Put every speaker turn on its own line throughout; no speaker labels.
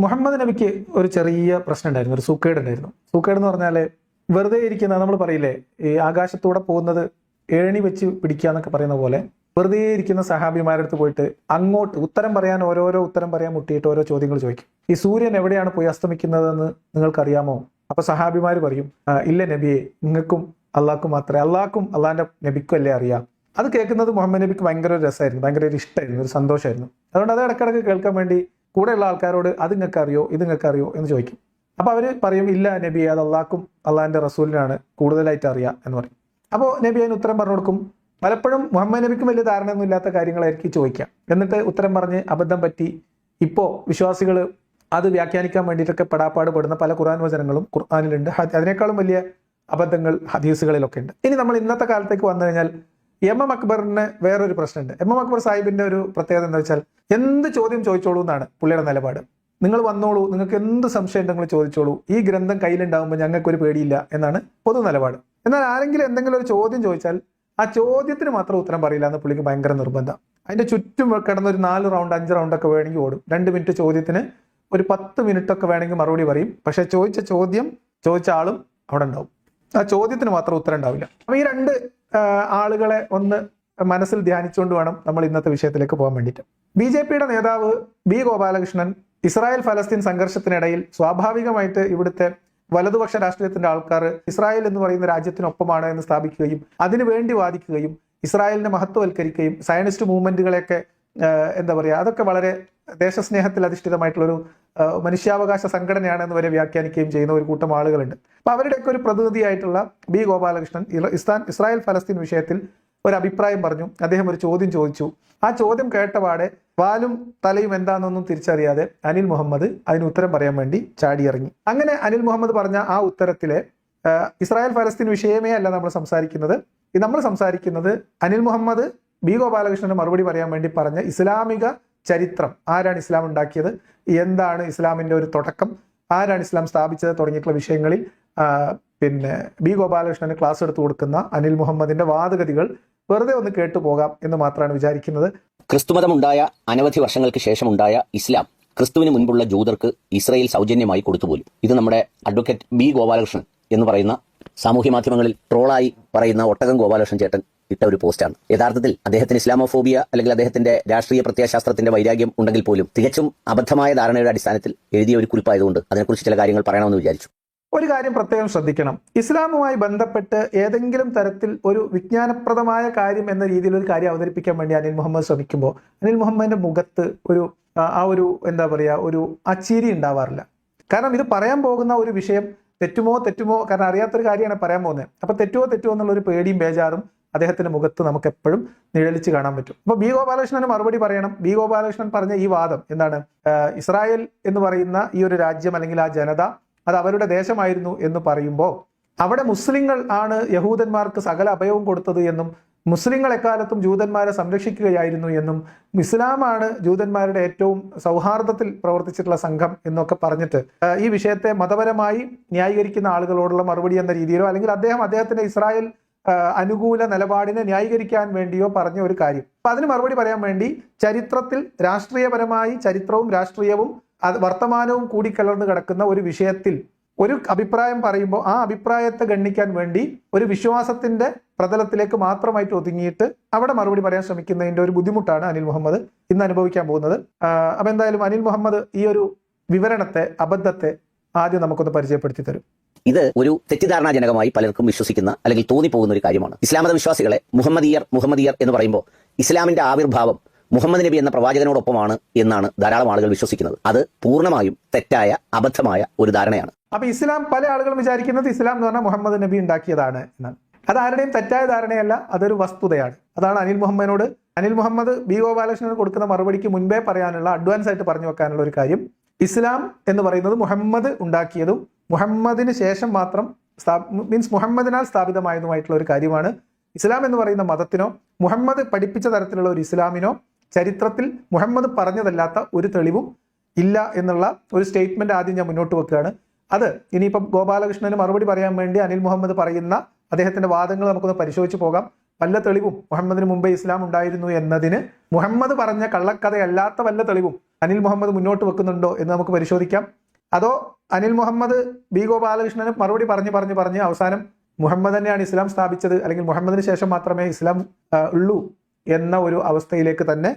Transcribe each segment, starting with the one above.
മുഹമ്മദ് നബിക്ക് ഒരു ചെറിയ പ്രശ്നം ഉണ്ടായിരുന്നു, ഒരു സൂക്കേട് ഉണ്ടായിരുന്നു. സൂക്കേട് എന്ന് പറഞ്ഞാൽ വെറുതെ ഇരിക്കുന്ന, നമ്മൾ പറയില്ലേ ഈ ആകാശത്തൂടെ പോകുന്നത് ഏണി വെച്ച് പിടിക്കുക എന്നൊക്കെ പറയുന്ന പോലെ, വെറുതെ ഇരിക്കുന്ന സഹാബിമാരുടെ അടുത്ത് പോയിട്ട് അങ്ങോട്ട് ഉത്തരം പറയാൻ ഓരോരോ ഉത്തരം പറയാൻ മുട്ടിയിട്ട് ഓരോ ചോദ്യങ്ങൾ ചോദിക്കും. ഈ സൂര്യൻ എവിടെയാണ് പോയി അസ്തമിക്കുന്നതെന്ന് നിങ്ങൾക്കറിയാമോ? അപ്പൊ സഹാബിമാർ പറയും, ഇല്ല നബിയെ, നിങ്ങൾക്കും അള്ളാഹ്ക്കും മാത്രമേ, അള്ളാഹ്ക്കും അള്ളാഹിന്റെ നബിക്കും അല്ലേ അറിയാം. അത് കേൾക്കുന്നത് മുഹമ്മദ് നബിക്ക് ഭയങ്കര ഒരു രസമായിരുന്നു, ഭയങ്കര ഒരു ഇഷ്ടമായിരുന്നു, ഒരു സന്തോഷമായിരുന്നു. അതുകൊണ്ട് അത് ഇടക്കിടക്ക് കേൾക്കാൻ വേണ്ടി കൂടെയുള്ള ആൾക്കാരോട് അത് നിങ്ങൾക്ക് അറിയോ, ഇത് നിങ്ങൾക്ക് അറിയോ എന്ന് ചോദിക്കും. അപ്പൊ അവര് പറയും, ഇല്ല നബി, അത് അള്ളാഹ്ക്കും അള്ളാഹിന്റെ റസൂലിനാണ് കൂടുതലായിട്ട് അറിയാം എന്ന് പറയും. അപ്പോൾ നബി അതിന് ഉത്തരം പറഞ്ഞു കൊടുക്കും. പലപ്പോഴും മുഹമ്മദ് നബിക്കും വലിയ ധാരണയൊന്നും ഇല്ലാത്ത കാര്യങ്ങളായിരിക്കും ചോദിക്കാം. എന്നിട്ട് ഉത്തരം പറഞ്ഞ് അബദ്ധം പറ്റി ഇപ്പോൾ വിശ്വാസികൾ അത് വ്യാഖ്യാനിക്കാൻ വേണ്ടിയിട്ടൊക്കെ പെടാപ്പാട് പെടുന്ന പല ഖുർആൻ വചനങ്ങളും ഖുർആനിലുണ്ട്. അതിനേക്കാളും വലിയ അബദ്ധങ്ങൾ ഹദീസുകളിലൊക്കെ ഉണ്ട്. ഇനി നമ്മൾ ഇന്നത്തെ കാലത്തേക്ക് വന്നു കഴിഞ്ഞാൽ എം അക്ബറിന് വേറൊരു പ്രശ്നമുണ്ട്. എം അക്ബർ സാഹിബിന്റെ ഒരു പ്രത്യേകത എന്താ വെച്ചാൽ, എന്ത് ചോദ്യം ചോദിച്ചോളൂ എന്നാണ് പുള്ളിയുടെ നിലപാട്. നിങ്ങൾ വന്നോളൂ, നിങ്ങൾക്ക് എന്ത് സംശയം ഉണ്ടെങ്കിൽ ചോദിച്ചോളൂ, ഈ ഗ്രന്ഥം കയ്യിലുണ്ടാകുമ്പോൾ ഞങ്ങൾക്കൊരു പേടിയില്ല എന്നാണ് പൊതു നിലപാട്. എന്നാൽ ആരെങ്കിലും എന്തെങ്കിലും ഒരു ചോദ്യം ചോദിച്ചാൽ ആ ചോദ്യത്തിന് മാത്രം ഉത്തരം പറയില്ല എന്ന് പുള്ളിക്ക് ഭയങ്കര നിർബന്ധം. അതിന്റെ ചുറ്റും കിടന്ന ഒരു 4 റൗണ്ട് 5 റൗണ്ടൊക്കെ വേണമെങ്കിൽ ഓടും. 2 മിനിറ്റ് ചോദ്യത്തിന് ഒരു 10 മിനിറ്റൊക്കെ വേണമെങ്കിൽ മറുപടി പറയും. പക്ഷെ ചോദിച്ച ചോദ്യം ചോദിച്ച ആളും അവിടെ ഉണ്ടാവും, ആ ചോദ്യത്തിന് മാത്രം ഉത്തരം ഉണ്ടാവില്ല. അപ്പൊ ഈ 2 ആളുകളെ ഒന്ന് മനസ്സിൽ ധ്യാനിച്ചുകൊണ്ട് വേണം നമ്മൾ ഇന്നത്തെ വിഷയത്തിലേക്ക് പോകാൻ വേണ്ടിയിട്ട്. BJPയുടെ നേതാവ് B ഗോപാലകൃഷ്ണൻ ഇസ്രായേൽ ഫലസ്തീൻ സംഘർഷത്തിനിടയിൽ സ്വാഭാവികമായിട്ട് ഇവിടുത്തെ വലതുപക്ഷ രാഷ്ട്രീയത്തിന്റെ ആൾക്കാർ ഇസ്രായേൽ എന്ന് പറയുന്ന രാജ്യത്തിനൊപ്പമാണ് എന്ന് സ്ഥാപിക്കുകയും അതിനു വേണ്ടി വാദിക്കുകയും ഇസ്രായേലിനെ മഹത്വവൽക്കരിക്കുകയും സയനിസ്റ്റ് മൂവ്മെന്റുകളെയൊക്കെ എന്താ പറയുക, അതൊക്കെ വളരെ ദേശസ്നേഹത്തിൽ അധിഷ്ഠിതമായിട്ടുള്ളൊരു മനുഷ്യാവകാശ സംഘടനയാണെന്ന് വരെ വ്യാഖ്യാനിക്കുകയും ചെയ്യുന്ന ഒരു കൂട്ടം ആളുകളുണ്ട്. അപ്പൊ അവരുടെയൊക്കെ ഒരു പ്രതിനിധിയായിട്ടുള്ള B ഗോപാലകൃഷ്ണൻ ഇസ്രായേൽ ഫലസ്തീൻ വിഷയത്തിൽ ഒരു അഭിപ്രായം പറഞ്ഞു. അദ്ദേഹം ഒരു ചോദ്യം ചോദിച്ചു. ആ ചോദ്യം കേട്ടപാടെ വാലും തലയും എന്താണെന്നൊന്നും തിരിച്ചറിയാതെ അനിൽ മുഹമ്മദ് അതിന് ഉത്തരം പറയാൻ വേണ്ടി ചാടിയിറങ്ങി. അങ്ങനെ അനിൽ മുഹമ്മദ് പറഞ്ഞ ആ ഉത്തരത്തിലെ ഇസ്രായേൽ ഫലസ്തീൻ വിഷയമേ അല്ല നമ്മൾ സംസാരിക്കുന്നത്. നമ്മൾ സംസാരിക്കുന്നത് അനിൽ മുഹമ്മദ് B ഗോപാലകൃഷ്ണന് മറുപടി പറയാൻ വേണ്ടി പറഞ്ഞ ഇസ്ലാമിക ചരിത്രം, ആരാണ് ഇസ്ലാം ഉണ്ടാക്കിയത്, എന്താണ് ഇസ്ലാമിന്റെ ഒരു തുടക്കം, ആരാണ് ഇസ്ലാം സ്ഥാപിച്ചത് തുടങ്ങിയിട്ടുള്ള വിഷയങ്ങളിൽ പിന്നെ B ഗോപാലകൃഷ്ണന് ക്ലാസ് എടുത്തു കൊടുക്കുന്ന അനിൽ മുഹമ്മദിന്റെ വാദഗതികൾ വെറുതെ ഒന്ന് കേട്ടു പോകാം എന്ന് മാത്രമാണ് വിചാരിക്കുന്നത്.
ക്രിസ്തുമതമുണ്ടായ അനവധി വർഷങ്ങൾക്ക് ശേഷമുണ്ടായ ഇസ്ലാം ക്രിസ്തുവിന് മുൻപുള്ള ജൂതർക്ക് ഇസ്രായേൽ സൗജന്യമായി കൊടുത്തുപോലും. ഇത് നമ്മുടെ അഡ്വക്കേറ്റ് B ഗോപാലകൃഷ്ണൻ എന്ന് പറയുന്ന സാമൂഹ്യ മാധ്യമങ്ങളിൽ ട്രോളായി പറയുന്ന ഒട്ടകം ഗോപാലകൃഷ്ണൻ ചേട്ടൻ ഇട്ട ഒരു പോസ്റ്റാണ്. യഥാർത്ഥത്തിൽ അദ്ദേഹത്തിന് ഇസ്ലാമോഫോബിയ അല്ലെങ്കിൽ അദ്ദേഹത്തിന്റെ രാഷ്ട്രീയ പ്രത്യയശാസ്ത്രത്തിന്റെ വൈരാഗ്യം ഉണ്ടെങ്കിൽ പോലും തികച്ചും അബദ്ധമായ ധാരണയുടെ അടിസ്ഥാനത്തിൽ എഴുതിയ ഒരു കുറിപ്പായതുകൊണ്ട് അതിനെക്കുറിച്ച് ചില കാര്യങ്ങൾ പറയണമെന്ന് വിചാരിച്ചു.
ഒരു കാര്യം പ്രത്യേകം ശ്രദ്ധിക്കണം. ഇസ്ലാമുമായി ബന്ധപ്പെട്ട് ഏതെങ്കിലും തരത്തിൽ ഒരു വിജ്ഞാനപ്രദമായ കാര്യം എന്ന രീതിയിൽ ഒരു കാര്യം അവതരിപ്പിക്കാൻ വേണ്ടി അനിൽ മുഹമ്മദ് ശ്രമിക്കുമ്പോൾ അനിൽ മുഹമ്മദിന്റെ മുഖത്ത് ഒരു എന്താ പറയുക, ഒരു ചിരി ഉണ്ടാവാറില്ല. കാരണം ഇത് പറയാൻ പോകുന്ന ഒരു വിഷയം തെറ്റുമോ, കാരണം അറിയാത്തൊരു കാര്യമാണ് പറയാൻ പോകുന്നത്. അപ്പൊ തെറ്റുമോ എന്നുള്ള ഒരു പേടിയും ബേജാറും അദ്ദേഹത്തിന്റെ മുഖത്ത് നമുക്ക് എപ്പോഴും നിഴലിച്ച് കാണാൻ പറ്റും. അപ്പൊ B ഗോപാലകൃഷ്ണന് മറുപടി പറയണം. B ഗോപാലകൃഷ്ണൻ പറഞ്ഞ ഈ വാദം എന്താണ്? ഇസ്രായേൽ എന്ന് പറയുന്ന ഈ ഒരു രാജ്യം അല്ലെങ്കിൽ ആ ജനത അത് അവരുടെ ദേശമായിരുന്നു എന്ന് പറയുമ്പോൾ അവിടെ മുസ്ലിങ്ങൾ ആണ് യഹൂദന്മാർക്ക് സകല അഭയവും കൊടുത്തത് എന്നും മുസ്ലിങ്ങൾ എക്കാലത്തും ജൂതന്മാരെ സംരക്ഷിക്കുകയായിരുന്നു എന്നും ഇസ്ലാമാണ് ജൂതന്മാരുടെ ഏറ്റവും സൗഹാർദ്ദത്തിൽ പ്രവർത്തിച്ചിട്ടുള്ള സംഘം എന്നൊക്കെ പറഞ്ഞിട്ട് ഈ വിഷയത്തെ മതപരമായി ന്യായീകരിക്കുന്ന ആളുകളോടുള്ള മറുപടി എന്ന രീതിയിലോ അല്ലെങ്കിൽ അദ്ദേഹത്തിന്റെ ഇസ്രായേൽ അനുകൂല നിലപാടിനെ ന്യായീകരിക്കാൻ വേണ്ടിയോ പറഞ്ഞ ഒരു കാര്യം. അപ്പൊ അതിന് മറുപടി പറയാൻ വേണ്ടി ചരിത്രത്തിൽ രാഷ്ട്രീയപരമായി ചരിത്രവും രാഷ്ട്രീയവും വർത്തമാനവും കൂടിക്കലർന്ന് കിടക്കുന്ന ഒരു വിഷയത്തിൽ ഒരു അഭിപ്രായം പറയുമ്പോൾ ആ അഭിപ്രായത്തെ ഗണ്ണിക്കാൻ വേണ്ടി ഒരു വിശ്വാസത്തിന്റെ പ്രതലത്തിലേക്ക് മാത്രമായിട്ട് ഒതുങ്ങിയിട്ട് അവിടെ മറുപടി പറയാൻ ശ്രമിക്കുന്നതിന്റെ ഒരു ബുദ്ധിമുട്ടാണ് അനിൽ മുഹമ്മദ് ഇന്ന് അനുഭവിക്കാൻ പോകുന്നത്. അപ്പൊ എന്തായാലും അനിൽ മുഹമ്മദ് ഈ ഒരു വിവരണത്തെ, അബദ്ധത്തെ ആദ്യം നമുക്കൊന്ന് പരിചയപ്പെടുത്തി തരും.
ഇത് ഒരു തെറ്റിദ്ധാരണാജനകമായി പലർക്കും വിശ്വസിക്കുന്ന അല്ലെങ്കിൽ തോന്നിപ്പോകുന്ന ഒരു കാര്യമാണ്. ഇസ്ലാം മത വിശ്വാസികളെ മുഹമ്മദീയർ എന്ന് പറയുമ്പോൾ ഇസ്ലാമിന്റെ ആവിർഭാവം മുഹമ്മദ് നബി എന്ന പ്രവാചകനോടൊപ്പമാണ് എന്നാണ് ധാരാളം ആളുകൾ വിശ്വസിക്കുന്നത്. അത് പൂർണ്ണമായും തെറ്റായ അബദ്ധമായ ഒരു ധാരണയാണ്.
അപ്പൊ ഇസ്ലാം, പല ആളുകളും വിചാരിക്കുന്നത് ഇസ്ലാം എന്ന് പറഞ്ഞാൽ മുഹമ്മദ് നബി ഉണ്ടാക്കിയതാണ് എന്നാണ്. അത് ആരുടെയും തെറ്റായ ധാരണയല്ല, അതൊരു വസ്തുതയാണ്. അതാണ് അനിൽ മുഹമ്മദ് B ഗോപാലകൃഷ്ണന് കൊടുക്കുന്ന മറുപടിക്ക് മുൻപേ പറയാനുള്ള, അഡ്വാൻസ് ആയിട്ട് പറഞ്ഞു വെക്കാനുള്ള ഒരു കാര്യം, ഇസ്ലാം എന്ന് പറയുന്നത് മുഹമ്മദ് ഉണ്ടാക്കിയതും മുഹമ്മദിന് ശേഷം മാത്രം മുഹമ്മദിനാൽ സ്ഥാപിതമായതുമായിട്ടുള്ള ഒരു കാര്യമാണ്. ഇസ്ലാം എന്ന് പറയുന്ന മതത്തിനോ മുഹമ്മദ് പഠിപ്പിച്ച തരത്തിലുള്ള ഒരു ഇസ്ലാമിനോ ചരിത്രത്തിൽ മുഹമ്മദ് പറഞ്ഞതല്ലാത്ത ഒരു തെളിവും ഇല്ല എന്നുള്ള ഒരു സ്റ്റേറ്റ്മെന്റ് ആദ്യം ഞാൻ മുന്നോട്ട് വെക്കുകയാണ്. അത് ഇനിയിപ്പം ഗോപാലകൃഷ്ണന് മറുപടി പറയാൻ വേണ്ടി അനിൽ മുഹമ്മദ് പറയുന്ന അദ്ദേഹത്തിന്റെ വാദങ്ങൾ നമുക്കൊന്ന് പരിശോധിച്ച് പോകാം. വല്ല തെളിവും മുഹമ്മദിന് മുമ്പേ ഇസ്ലാം ഉണ്ടായിരുന്നു എന്നതിന് മുഹമ്മദ് പറഞ്ഞ കള്ളക്കഥയല്ലാത്ത വല്ല തെളിവും അനിൽ മുഹമ്മദ് മുന്നോട്ട് വെക്കുന്നുണ്ടോ എന്ന് നമുക്ക് പരിശോധിക്കാം. അതോ അനിൽ മുഹമ്മദ് ബി ഗോപാലകൃഷ്ണന് മറുപടി പറഞ്ഞ് അവസാനം മുഹമ്മദ് തന്നെയാണ് ഇസ്ലാം സ്ഥാപിച്ചത്, അല്ലെങ്കിൽ മുഹമ്മദിന് ശേഷം മാത്രമേ ഇസ്ലാം ഉള്ളൂ എന്ന ഒരു അവസ്ഥയിലേക്ക് തന്നെ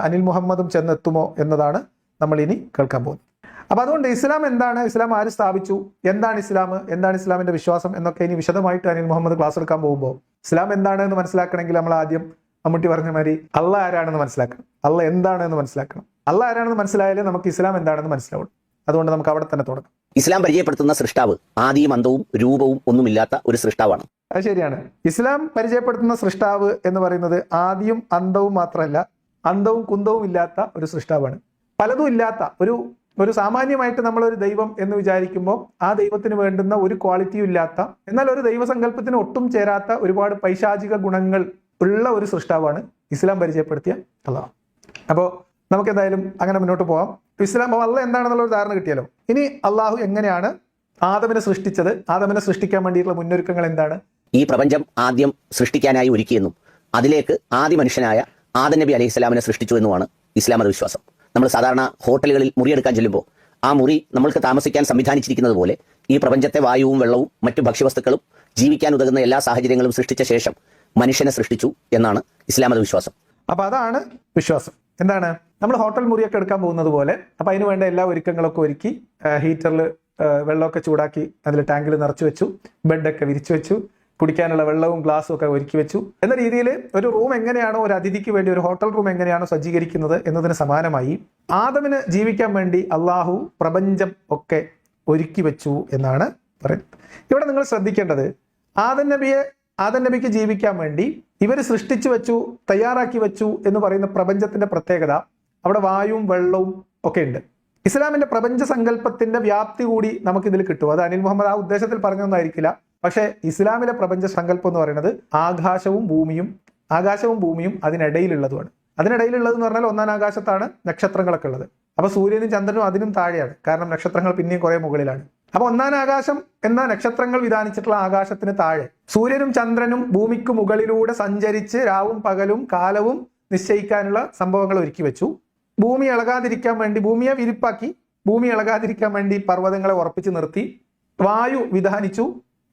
അനിൽ മുഹമ്മദും ചെന്നെത്തുമോ എന്നതാണ് നമ്മൾ ഇനി കേൾക്കാൻ പോകുന്നത്. അപ്പൊ അതുകൊണ്ട് ഇസ്ലാം എന്താണ്, ഇസ്ലാം ആര് സ്ഥാപിച്ചു, എന്താണ് ഇസ്ലാം, എന്താണ് ഇസ്ലാമിന്റെ വിശ്വാസം എന്നൊക്കെ ഇനി വിശദമായിട്ട് അനിൽ മുഹമ്മദ് ക്ലാസ് എടുക്കാൻ പോകുമ്പോൾ ഇസ്ലാം എന്താണ് എന്ന് മനസ്സിലാക്കണമെങ്കിൽ നമ്മൾ ആദ്യം മമ്മൂട്ടി പറഞ്ഞ മാതിരി അള്ളാഹ് ആരാണെന്ന് മനസ്സിലാക്കണം, അള്ളാഹ് എന്താണെന്ന് മനസ്സിലാക്കണം. അള്ളാഹ് ആരാണെന്ന് മനസ്സിലായാലേ നമുക്ക് ഇസ്ലാം എന്താണെന്ന് മനസ്സിലാവുള്ളൂ. അതുകൊണ്ട് നമുക്ക് അവിടെ തന്നെ തുടങ്ങാം.
ഇസ്ലാം പരിചയപ്പെടുത്തുന്ന സൃഷ്ടാവ് ആദിയും അന്തവും രൂപവും ഒന്നുമില്ലാത്ത ഒരു സൃഷ്ടാവാണ്.
അത് ശരിയാണ്. ഇസ്ലാം പരിചയപ്പെടുത്തുന്ന സൃഷ്ടാവ് എന്ന് പറയുന്നത് ആദിയും അന്തവും മാത്രമല്ല, അന്തവും കുന്തവും ഇല്ലാത്ത ഒരു സൃഷ്ടാവാണ്. പലതും ഇല്ലാത്ത ഒരു സാമാന്യമായിട്ട് നമ്മളൊരു ദൈവം എന്ന് വിചാരിക്കുമ്പോൾ ആ ദൈവത്തിന് വേണ്ടുന്ന ഒരു ക്വാളിറ്റിയും ഇല്ലാത്ത, എന്നാൽ ഒരു ദൈവസങ്കല്പത്തിന് ഒട്ടും ചേരാത്ത ഒരുപാട് പൈശാചിക ഗുണങ്ങൾ ഉള്ള ഒരു സൃഷ്ടാവാണ് ഇസ്ലാം പരിചയപ്പെടുത്തിയ അള്ളാഹ്. അപ്പോൾ നമുക്ക് എന്തായാലും അങ്ങനെ മുന്നോട്ട് പോകാം. ഇസ്ലാം അള്ളാഹ് എന്താണെന്നുള്ള ഒരു ധാരണ കിട്ടിയല്ലോ. ഇനി അള്ളാഹു എങ്ങനെയാണ് ആദമിനെ സൃഷ്ടിച്ചത്, ആദമിനെ സൃഷ്ടിക്കാൻ വേണ്ടിയിട്ടുള്ള മുന്നൊരുക്കങ്ങൾ എന്താണ്?
ഈ പ്രപഞ്ചം ആദ്യം സൃഷ്ടിക്കാനായി ഒരുക്കിയെന്നും അതിലേക്ക് ആദ്യ മനുഷ്യനായ ആദം നബി അലൈഹി സ്വലാമിനെ സൃഷ്ടിച്ചു എന്നുമാണ് ഇസ്ലാം മത വിശ്വാസം. നമ്മൾ സാധാരണ ഹോട്ടലുകളിൽ മുറിയെടുക്കാൻ ചെല്ലുമ്പോൾ ആ മുറി നമ്മൾക്ക് താമസിക്കാൻ സംവിധാനിച്ചിരിക്കുന്നത് പോലെ ഈ പ്രപഞ്ചത്തെ വായുവും വെള്ളവും മറ്റു ഭക്ഷ്യവസ്തുക്കളും ജീവിക്കാൻ ഉതകുന്ന എല്ലാ സാഹചര്യങ്ങളും സൃഷ്ടിച്ച ശേഷം മനുഷ്യനെ സൃഷ്ടിച്ചു എന്നാണ് ഇസ്ലാം മത വിശ്വാസം.
അപ്പൊ അതാണ് വിശ്വാസം. എന്താണ്, നമ്മൾ ഹോട്ടൽ മുറിയൊക്കെ എടുക്കാൻ പോകുന്നത് പോലെ അപ്പൊ അതിന് വേണ്ട എല്ലാ ഒരുക്കങ്ങളൊക്കെ ഒരുക്കി, ഹീറ്ററിൽ വെള്ളമൊക്കെ ചൂടാക്കി അതിൽ ടാങ്കിൽ നിറച്ചു വെച്ചു, ബെഡൊക്കെ വിരിച്ചു വെച്ചു, കുടിക്കാനുള്ള വെള്ളവും ഗ്ലാസും ഒക്കെ ഒരുക്കി വെച്ചു എന്ന രീതിയിൽ ഒരു റൂം എങ്ങനെയാണോ ഒരു അതിഥിക്ക് വേണ്ടി ഒരു ഹോട്ടൽ റൂം എങ്ങനെയാണോ സജ്ജീകരിക്കുന്നത് എന്നതിന് സമാനമായി ആദമിന് ജീവിക്കാൻ വേണ്ടി അള്ളാഹു പ്രപഞ്ചം ഒക്കെ ഒരുക്കി വെച്ചു എന്നാണ് പറയുന്നത്. ഇവിടെ നിങ്ങൾ ശ്രദ്ധിക്കേണ്ടത്, ആദം നബിക്ക് ജീവിക്കാൻ വേണ്ടി ഇവർ സൃഷ്ടിച്ചു വെച്ചു, തയ്യാറാക്കി വെച്ചു എന്ന് പറയുന്ന പ്രപഞ്ചത്തിന്റെ പ്രത്യേകത അവിടെ വായുവും വെള്ളവും ഒക്കെ ഉണ്ട്. ഇസ്ലാമിന്റെ പ്രപഞ്ച സങ്കല്പത്തിന്റെ വ്യാപ്തി കൂടി നമുക്കിതിൽ കിട്ടും. അത് അനിൽ മുഹമ്മദ് ആ ഉദ്ദേശത്തിൽ പറഞ്ഞൊന്നായിരിക്കില്ല. പക്ഷേ ഇസ്ലാമിലെ പ്രപഞ്ച സങ്കല്പം എന്ന് പറയുന്നത് ആകാശവും ഭൂമിയും അതിനിടയിലുള്ളതുമാണ്. അതിനിടയിലുള്ളതെന്ന് പറഞ്ഞാൽ ഒന്നാം ആകാശത്താണ് നക്ഷത്രങ്ങളൊക്കെ ഉള്ളത്. അപ്പൊ സൂര്യനും ചന്ദ്രനും അതിനും താഴെയാണ്, കാരണം നക്ഷത്രങ്ങൾ പിന്നെയും കുറെ മുകളിലാണ്. അപ്പൊ ഒന്നാം ആകാശം എന്ന നക്ഷത്രങ്ങൾ വിധാനിച്ചിട്ടുള്ള ആകാശത്തിന് താഴെ സൂര്യനും ചന്ദ്രനും ഭൂമിക്ക് മുകളിലൂടെ സഞ്ചരിച്ച് രാവും പകലും കാലവും നിശ്ചയിക്കാനുള്ള സംഭവങ്ങൾ ഒരുക്കി വെച്ചു. ഭൂമി ഇളകാതിരിക്കാൻ വേണ്ടി, ഭൂമിയെ വിരിപ്പാക്കി, ഭൂമി ഇളകാതിരിക്കാൻ വേണ്ടി പർവ്വതങ്ങളെ ഉറപ്പിച്ച് നിർത്തി, വായു വിധാനിച്ചു,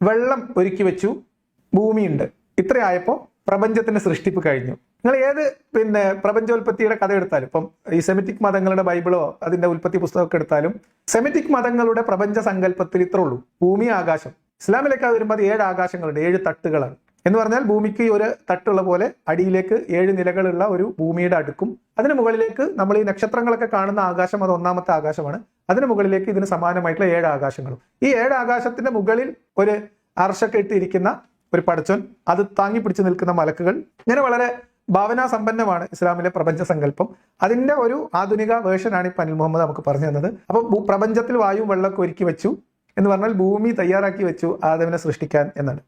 വെള്ളം ഒരുക്കി വെച്ചു, ഭൂമിയുണ്ട്. ഇത്രയായപ്പോൾ പ്രപഞ്ചത്തിന്റെ സൃഷ്ടിപ്പ് കഴിഞ്ഞു. നിങ്ങൾ ഏത് പ്രപഞ്ചോൽപ്പത്തിയുടെ കഥ എടുത്താലും, ഇപ്പം ഈ സെമിറ്റിക് മതങ്ങളുടെ ബൈബിളോ അതിന്റെ ഉൽപ്പത്തി പുസ്തകമൊക്കെ എടുത്താലും സെമിറ്റിക് മതങ്ങളുടെ പ്രപഞ്ച സങ്കല്പത്തിൽ ഇത്ര ഉള്ളൂ, ഭൂമി ആകാശം. ഇസ്ലാമിലേക്ക് വരുമ്പോൾ 7 ആകാശങ്ങളുണ്ട്, 7 തട്ടുകളാണ്. എന്ന് പറഞ്ഞാൽ ഭൂമിക്ക് ഒരു തട്ടുള്ള പോലെ അടിയിലേക്ക് 7 നിലകളുള്ള ഒരു ഭൂമിയുടെ അടുക്കും, അതിന് മുകളിലേക്ക് നമ്മൾ ഈ നക്ഷത്രങ്ങളൊക്കെ കാണുന്ന ആകാശം അത് ഒന്നാമത്തെ ആകാശമാണ്. അതിന് മുകളിലേക്ക് ഇതിന് സമാനമായിട്ടുള്ള 7 ആകാശങ്ങളും. ഈ 7 ആകാശത്തിന്റെ മുകളിൽ ഒരു അർഷൊക്കെ ഇട്ടിരിക്കുന്ന ഒരു പടച്ചോൻ, അത് താങ്ങി പിടിച്ചു നിൽക്കുന്ന മലക്കുകൾ, ഇങ്ങനെ വളരെ ഭാവനാസമ്പന്നമാണ് ഇസ്ലാമിലെ പ്രപഞ്ച സങ്കല്പം. അതിന്റെ ഒരു ആധുനിക വേർഷനാണ് ഇപ്പൊ അനിൽ മുഹമ്മദ് നമുക്ക് പറഞ്ഞു തന്നത്. അപ്പൊ പ്രപഞ്ചത്തിൽ വായുവും വെള്ളമൊക്കെ ഒരുക്കി വെച്ചു എന്ന് പറഞ്ഞാൽ ഭൂമി തയ്യാറാക്കി വെച്ചു ആദമിനെ സൃഷ്ടിക്കാൻ എന്നാണ്.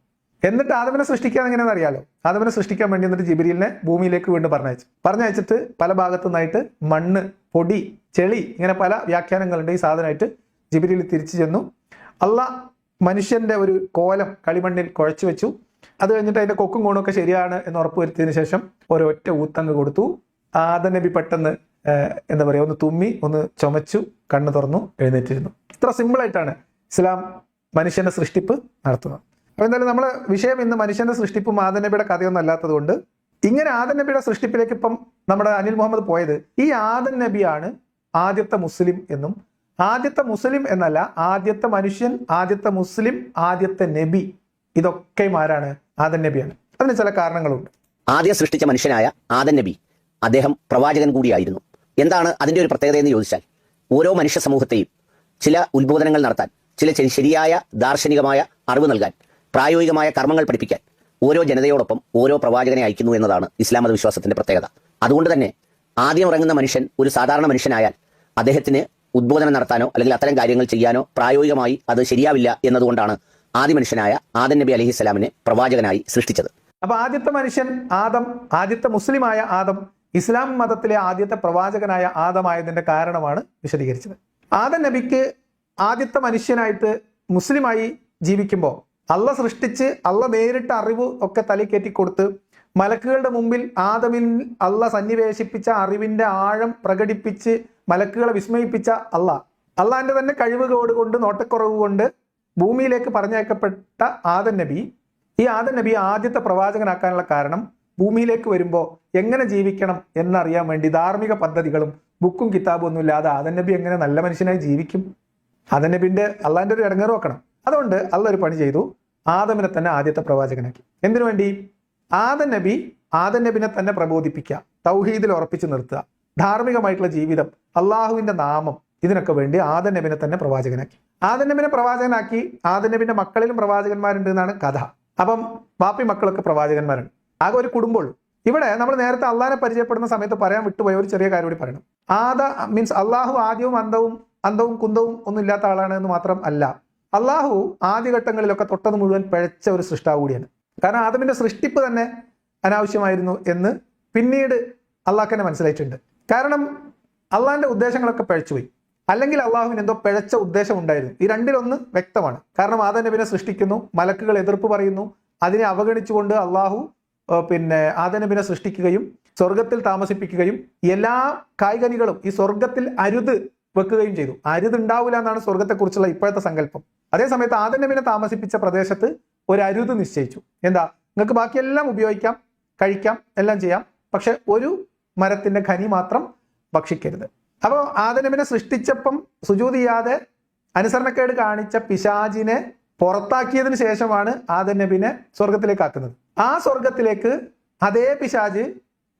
എന്നിട്ട് ആദമിനെ സൃഷ്ടിക്കാൻ എങ്ങനെയാണെന്ന് അറിയാലോ. ആദമിനെ സൃഷ്ടിക്കാൻ വേണ്ടി എന്നിട്ട് ജിബ്രീലിനെ ഭൂമിയിലേക്ക് വീണ്ടും പറഞ്ഞയച്ചിട്ട് പല ഭാഗത്തു നിന്നായിട്ട് മണ്ണ്, പൊടി, ചെളി, ഇങ്ങനെ പല വ്യാഖ്യാനങ്ങളുണ്ട് ഈ സാധനമായിട്ട് ജിബ്രീൽ തിരിച്ചു ചെന്നു. അള്ളാഹ് മനുഷ്യന്റെ ഒരു കോലം കളിമണ്ണിൽ കുഴച്ചു വെച്ചു. അത് കഴിഞ്ഞിട്ട് അതിന്റെ കൊക്കും കോണും ഒക്കെ ശരിയാണ് എന്ന് ഉറപ്പുവരുത്തിയതിനു ശേഷം ഒരൊറ്റ ഊത്തങ്ങ് കൊടുത്തു. ആദം നബി പെട്ടെന്ന് എന്താ പറയുക, ഒന്ന് തുമ്മി, ഒന്ന് ചുമച്ചു, കണ്ണ് തുറന്നു, എഴുന്നേറ്റിരുന്നു. ഇത്ര സിമ്പിളായിട്ടാണ് ഇസ്ലാം മനുഷ്യന്റെ സൃഷ്ടിപ്പ് നടത്തുന്നത്. അപ്പൊ എന്തായാലും നമ്മളെ വിഷയം ഇന്ന് മനുഷ്യന്റെ സൃഷ്ടിപ്പും ആദം നബിയുടെ കഥയൊന്നും അല്ലാത്തത് കൊണ്ട് ഇങ്ങനെ ആദം നബിയുടെ സൃഷ്ടിപ്പിലേക്ക് ഇപ്പം നമ്മുടെ അനിൽ മുഹമ്മദ് പോയത്, ഈ ആദം നബിയാണ് ആദ്യത്തെ മുസ്ലിം എന്നും, ആദ്യത്തെ മുസ്ലിം എന്നല്ല, ആദ്യത്തെ മനുഷ്യൻ, ആദ്യത്തെ മുസ്ലിം, ആദ്യത്തെ നബി, ഇതൊക്കെയും ആരാണ്? ആദം നബിയാണ്. അതിന് ചില കാരണങ്ങളുണ്ട്.
ആദ്യം സൃഷ്ടിച്ച മനുഷ്യനായ ആദം നബി, അദ്ദേഹം പ്രവാചകൻ കൂടിയായിരുന്നു. എന്താണ് അതിന്റെ ഒരു പ്രത്യേകത എന്ന് ചോദിച്ചാൽ, ഓരോ മനുഷ്യ സമൂഹത്തെയും ചില ഉത്ബോധനങ്ങൾ നടത്താൻ, ചില ശരിയായ ദാർശനികമായ അറിവ് നൽകാൻ, പ്രായോഗികമായ കർമ്മങ്ങൾ പഠിപ്പിക്കാൻ ഓരോ ജനതയോടൊപ്പം ഓരോ പ്രവാചകനെ അയക്കുന്നു എന്നതാണ് ഇസ്ലാം മത വിശ്വാസത്തിന്റെ പ്രത്യേകത. അതുകൊണ്ട് തന്നെ ആദ്യം ഇറങ്ങുന്ന മനുഷ്യൻ ഒരു സാധാരണ മനുഷ്യനായാൽ അദ്ദേഹത്തിന് ഉദ്ബോധനം നടത്താനോ അല്ലെങ്കിൽ അത്തരം കാര്യങ്ങൾ ചെയ്യാനോ പ്രായോഗികമായി അത് ശരിയാവില്ല എന്നതുകൊണ്ടാണ് ആദ്യ മനുഷ്യനായ ആദം നബി അലൈഹി സ്വലാമിനെ പ്രവാചകനായി സൃഷ്ടിച്ചത്.
അപ്പൊ ആദ്യത്തെ മനുഷ്യൻ ആദം, ആദ്യത്തെ മുസ്ലിമായ ആദം, ഇസ്ലാം മതത്തിലെ ആദ്യത്തെ പ്രവാചകനായ ആദമായതിന്റെ കാരണമാണ് വിശദീകരിച്ചത്. ആദം നബിക്ക് ആദ്യത്തെ മനുഷ്യനായിട്ട് മുസ്ലിമായി ജീവിക്കുമ്പോൾ അള്ള സൃഷ്ടിച്ച് അള്ള നേരിട്ട് അറിവ് ഒക്കെ തലക്കയറ്റി കൊടുത്ത് മലക്കുകളുടെ മുമ്പിൽ ആദമിൽ അള്ള സന്നിവേശിപ്പിച്ച അറിവിന്റെ ആഴം പ്രകടിപ്പിച്ച് മലക്കുകളെ വിസ്മയിപ്പിച്ച അള്ളാഹിന്റെ തന്നെ കഴിവുകോട് കൊണ്ട് നോട്ടക്കുറവ് കൊണ്ട് ഭൂമിയിലേക്ക് പറഞ്ഞയക്കപ്പെട്ട ആദം നബി, ഈ ആദം നബി ആദ്യത്തെ പ്രവാചകനാക്കാനുള്ള കാരണം ഭൂമിയിലേക്ക് വരുമ്പോൾ എങ്ങനെ ജീവിക്കണം എന്നറിയാൻ വേണ്ടി ധാർമ്മിക പദ്ധതികളും ബുക്കും കിതാബും ഒന്നും ഇല്ലാതെ ആദം നബി എങ്ങനെ നല്ല മനുഷ്യനായി ജീവിക്കും? ആദം നബിന്റെ അള്ളാഹിന്റെ ഒരു ഇടങ്ങേറ് വെക്കണം. അതുകൊണ്ട് അള്ള ഒരു പണി ചെയ്തു, ആദമിനെ തന്നെ ആദ്യത്തെ പ്രവാചകനാക്കി. എന്തിനു വേണ്ടി? ആദം നബിനെ തന്നെ പ്രബോധിപ്പിക്കുക, തൗഹീദിൽ ഉറപ്പിച്ചു നിർത്തുക, ധാർമ്മികമായിട്ടുള്ള ജീവിതം, അള്ളാഹുവിന്റെ നാമം, ഇതിനൊക്കെ വേണ്ടി ആദം നബിനെ തന്നെ പ്രവാചകനാക്കി. ആദം നബിനെ പ്രവാചകനാക്കി. ആദം നബിന്റെ മക്കളിലും പ്രവാചകന്മാരുണ്ട് എന്നാണ് കഥ. അപ്പം ബാപ്പി മക്കളൊക്കെ പ്രവാചകന്മാരുണ്ട്. ആകെ ഒരു കുടുംബമുള്ളൂ. ഇവിടെ നമ്മൾ നേരത്തെ അള്ളാഹിനെ പരിചയപ്പെടുന്ന സമയത്ത് പറയാൻ വിട്ടുപോയ ഒരു ചെറിയ കാര്യം കൂടി പറയണം. മീൻസ് അള്ളാഹു ആദ്യവും അന്തവും കുന്തവും ഒന്നും ഇല്ലാത്ത ആളാണ് എന്ന് മാത്രം അല്ല, അള്ളാഹു ആദ്യഘട്ടങ്ങളിലൊക്കെ തൊട്ടത് മുഴുവൻ പിഴച്ച ഒരു സൃഷ്ടാവ് കൂടിയാണ്. കാരണം ആദമിന്റെ സൃഷ്ടിപ്പ് തന്നെ അനാവശ്യമായിരുന്നു എന്ന് പിന്നീട് അള്ളാഹ്ക്കന്നെ മനസ്സിലായിട്ടുണ്ട്. കാരണം അള്ളാഹിന്റെ ഉദ്ദേശങ്ങളൊക്കെ പിഴച്ചുപോയി, അല്ലെങ്കിൽ അള്ളാഹുവിന് എന്തോ പിഴച്ച ഉദ്ദേശം ഉണ്ടായിരുന്നു. ഈ രണ്ടിലൊന്ന് വ്യക്തമാണ്. കാരണം ആദം നബിനെ സൃഷ്ടിക്കുന്നു, മലക്കുകൾ എതിർപ്പ് പറയുന്നു, അതിനെ അവഗണിച്ചുകൊണ്ട് അള്ളാഹു ആദം നബിനെ സൃഷ്ടിക്കുകയും സ്വർഗത്തിൽ താമസിപ്പിക്കുകയും എല്ലാ കായ്കനികളും ഈ സ്വർഗത്തിൽ അരുത് വെക്കുകയും ചെയ്തു. അരുത് ഉണ്ടാവില്ല എന്നാണ് സ്വർഗത്തെക്കുറിച്ചുള്ള ഇപ്പോഴത്തെ സങ്കല്പം. അതേസമയത്ത് ആദം നബിനെ താമസിപ്പിച്ച പ്രദേശത്ത് ഒരു അരുത് നിശ്ചയിച്ചു. എന്താ? നിങ്ങൾക്ക് ബാക്കിയെല്ലാം ഉപയോഗിക്കാം, കഴിക്കാം, എല്ലാം ചെയ്യാം, പക്ഷെ ഒരു മരത്തിന്റെ ഖനി മാത്രം ഭക്ഷിക്കരുത്. അപ്പോൾ ആദം നബിനെ സൃഷ്ടിച്ചപ്പം സുജൂദ് ചെയ്യാതെ അനുസരണക്കേട് കാണിച്ച പിശാചിനെ പുറത്താക്കിയതിന് ശേഷമാണ് ആദം നബിനെ സ്വർഗത്തിലേക്ക് ആക്കുന്നത്. ആ സ്വർഗത്തിലേക്ക് അതേ പിശാച്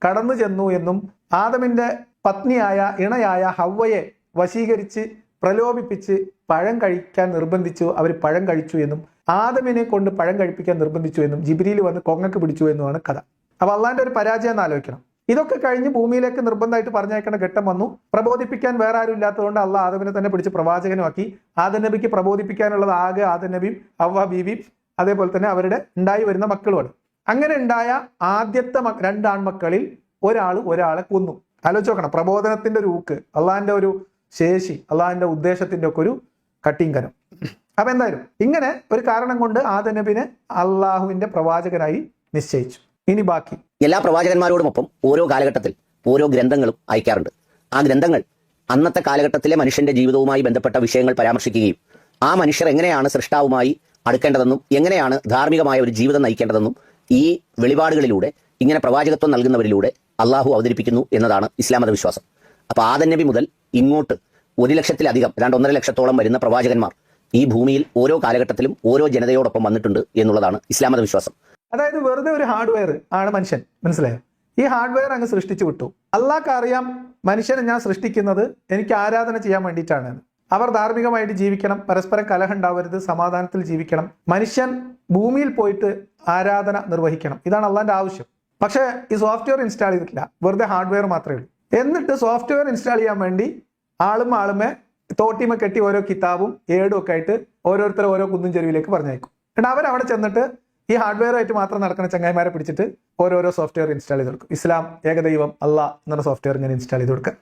കടന്നു ചെന്നു എന്നും ആദമിന്റെ പത്നിയായ ഇണയായ ഹവ്വയെ വശീകരിച്ച് പ്രലോഭിപ്പിച്ച് പഴം കഴിക്കാൻ നിർബന്ധിച്ചു. അവർ പഴം കഴിച്ചു എന്നും ആദമിനെ കൊണ്ട് പഴം കഴിപ്പിക്കാൻ നിർബന്ധിച്ചു എന്നും ജിബ്രീൽ വന്ന് കൊങ്ങക്ക് പിടിച്ചു എന്നുമാണ് കഥ. അപ്പൊ അള്ളാന്റെ ഒരു പരാജയം എന്ന് ആലോചിക്കണം. ഇതൊക്കെ കഴിഞ്ഞ് ഭൂമിയിലേക്ക് നിർബന്ധമായിട്ട് പറഞ്ഞയക്കേണ്ട ഘട്ടം വന്നു. പ്രബോധിപ്പിക്കാൻ വേറെ ആരും ഇല്ലാത്തതുകൊണ്ട് അള്ളാഹ് ആദമിനെ തന്നെ പിടിച്ച് പ്രവാചകനുമാക്കി. ആദം നബിക്ക് പ്രബോധിപ്പിക്കാനുള്ളത് ആകെ ആദം നബിയും ഹവ്വ ബീവിയും അതേപോലെ തന്നെ അവരുടെ ഉണ്ടായി വരുന്ന മക്കളുമാണ്. അങ്ങനെ ഉണ്ടായ ആദ്യത്തെ 2 ആൺമക്കളിൽ ഒരാളെ കൊന്നു. ആലോചിച്ച് നോക്കണം, പ്രബോധനത്തിന്റെ ഒരു ഊക്ക്, അള്ളാഹിന്റെ ഒരു ശേഷി, അള്ളാഹിന്റെ ഉദ്ദേശത്തിന്റെ ഒക്കെ ഒരു കട്ടിങ്കരം. അപ്പൊ എന്തായാലും ഇങ്ങനെ ഒരു കാരണം കൊണ്ട് ആദം നബിനെ അള്ളാഹുവിന്റെ പ്രവാചകനായി നിശ്ചയിച്ചു. ഇനി ബാക്കി
എല്ലാ പ്രവാചകന്മാരോടുമൊപ്പം ഓരോ കാലഘട്ടത്തിൽ ഓരോ ഗ്രന്ഥങ്ങളും അയക്കാറുണ്ട്. ആ ഗ്രന്ഥങ്ങൾ അന്നത്തെ കാലഘട്ടത്തിലെ മനുഷ്യന്റെ ജീവിതവുമായി ബന്ധപ്പെട്ട വിഷയങ്ങൾ പരാമർശിക്കുകയും ആ മനുഷ്യർ എങ്ങനെയാണ് സൃഷ്ടാവുമായി അടുക്കേണ്ടതെന്നും എങ്ങനെയാണ് ധാർമ്മികമായ ഒരു ജീവിതം നയിക്കേണ്ടതെന്നും ഈ വെളിപാടുകളിലൂടെ ഇങ്ങനെ പ്രവാചകത്വം നൽകുന്നവരിലൂടെ അള്ളാഹു അവതരിപ്പിക്കുന്നു എന്നതാണ് ഇസ്ലാം മതവിശ്വാസം. അപ്പൊ ആദം നബി മുതൽ ഇങ്ങോട്ട് 1 ലക്ഷത്തിലധികം 1.5 ലക്ഷത്തോളം വരുന്ന പ്രവാചകന്മാർ ഈ ഭൂമിയിൽ ഓരോ കാലഘട്ടത്തിലും ഓരോ ജനതയോടൊപ്പം വന്നിട്ടുണ്ട് എന്നുള്ളതാണ് ഇസ്ലാം മതവിശ്വാസം.
അതായത് വെറുതെ ഒരു ഹാർഡ്വെയർ ആണ് മനുഷ്യൻ, മനസ്സിലായോ? ഈ ഹാർഡ്വെയർ അങ്ങ് സൃഷ്ടിച്ചു വിട്ടു. അള്ളാഹ്ക്ക് അറിയാം മനുഷ്യനെ ഞാൻ സൃഷ്ടിക്കുന്നത് എനിക്ക് ആരാധന ചെയ്യാൻ വേണ്ടിയിട്ടാണ്. അവർ ധാർമ്മികമായിട്ട് ജീവിക്കണം, പരസ്പരം കലഹം ഉണ്ടാവരുത്, സമാധാനത്തിൽ ജീവിക്കണം, മനുഷ്യൻ ഭൂമിയിൽ പോയിട്ട് ആരാധന നിർവഹിക്കണം, ഇതാണ് അള്ളാന്റെ ആവശ്യം. പക്ഷേ ഈ സോഫ്റ്റ്വെയർ ഇൻസ്റ്റാൾ ചെയ്തിട്ടില്ല, വെറുതെ ഹാർഡ്വെയർ മാത്രമേ ഉള്ളൂ. എന്നിട്ട് സോഫ്റ്റ്വെയർ ഇൻസ്റ്റാൾ ചെയ്യാൻ വേണ്ടി ആളുമേ തോട്ടിമ കെട്ടി ഓരോ കിതാബും ഏടും ഒക്കെ ആയിട്ട് ഓരോരുത്തർ ഓരോ കുന്നും ചെരുവിലേക്ക് പറഞ്ഞയക്കും. എന്നിട്ട് അവരവിടെ ചെന്നിട്ട് ഈ ഹാർഡ്വെയർ മാത്രം നടക്കുന്ന ചങ്ങായിമാരെ പിടിച്ചിട്ട് ഓരോരോ സോഫ്റ്റ്വെയർ ഇൻസ്റ്റാൾ ചെയ്ത് കൊടുക്കും. ഇസ്ലാം, ഏകദൈവം, അള്ളാഹ് എന്ന സോഫ്റ്റ്വെയർ ഇങ്ങനെ ഇൻസ്റ്റാൾ ചെയ്ത് കൊടുക്കുക.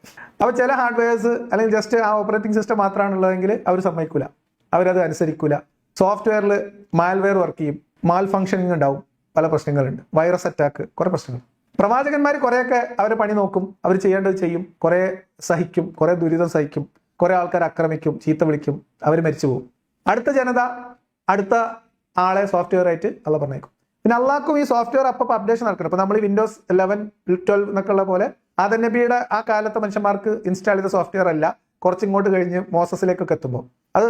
അപ്പോൾ ചില ഹാർഡ്വെയർസ് അല്ലെങ്കിൽ ജസ്റ്റ് ആ ഓപ്പറേറ്റിംഗ് സിസ്റ്റം മാത്രമാണുള്ളതെങ്കിൽ അവർ സമ്മതിക്കൂല, അവരത് അനുസരിക്കൂല. സോഫ്റ്റ്വെയറിൽ മാൽവെയർ വർക്ക് ചെയ്യും, മാൽ ഫംഗ്ഷനിങ് ഉണ്ടാവും, പല പ്രശ്നങ്ങളുണ്ട്, വൈറസ് അറ്റാക്ക്, കുറെ പ്രശ്നങ്ങൾ. പ്രവാചകന്മാർ കുറേയൊക്കെ അവരെ പണി നോക്കും, അവർ ചെയ്യേണ്ടത് ചെയ്യും, കുറെ സഹിക്കും, കുറെ ദുരിതം സഹിക്കും, കുറെ ആൾക്കാർ ആക്രമിക്കും, ചീത്ത വിളിക്കും, അവർ മരിച്ചു പോകും. അടുത്ത ജനത അടുത്ത ആളെ സോഫ്റ്റ്വെയർ ആയിട്ട് അള്ള പറഞ്ഞേക്കും. പിന്നെ അള്ളാഹ്ക്കും ഈ സോഫ്റ്റ്വെയർ അപ്പം അപ്ഡേഷൻ നടക്കണം. ഇപ്പൊ നമ്മൾ ഈ വിൻഡോസ് 11, 12 എന്നൊക്കെ ഉള്ള പോലെ ആദം നബിയുടെ ആ കാലത്തെ മനുഷ്യന്മാർക്ക് ഇൻസ്റ്റാൾ ചെയ്ത സോഫ്റ്റ്വെയർ അല്ല, കുറച്ചിങ്ങോട്ട് കഴിഞ്ഞ് മോസസിലേക്കൊക്കെ എത്തുമ്പോൾ അത്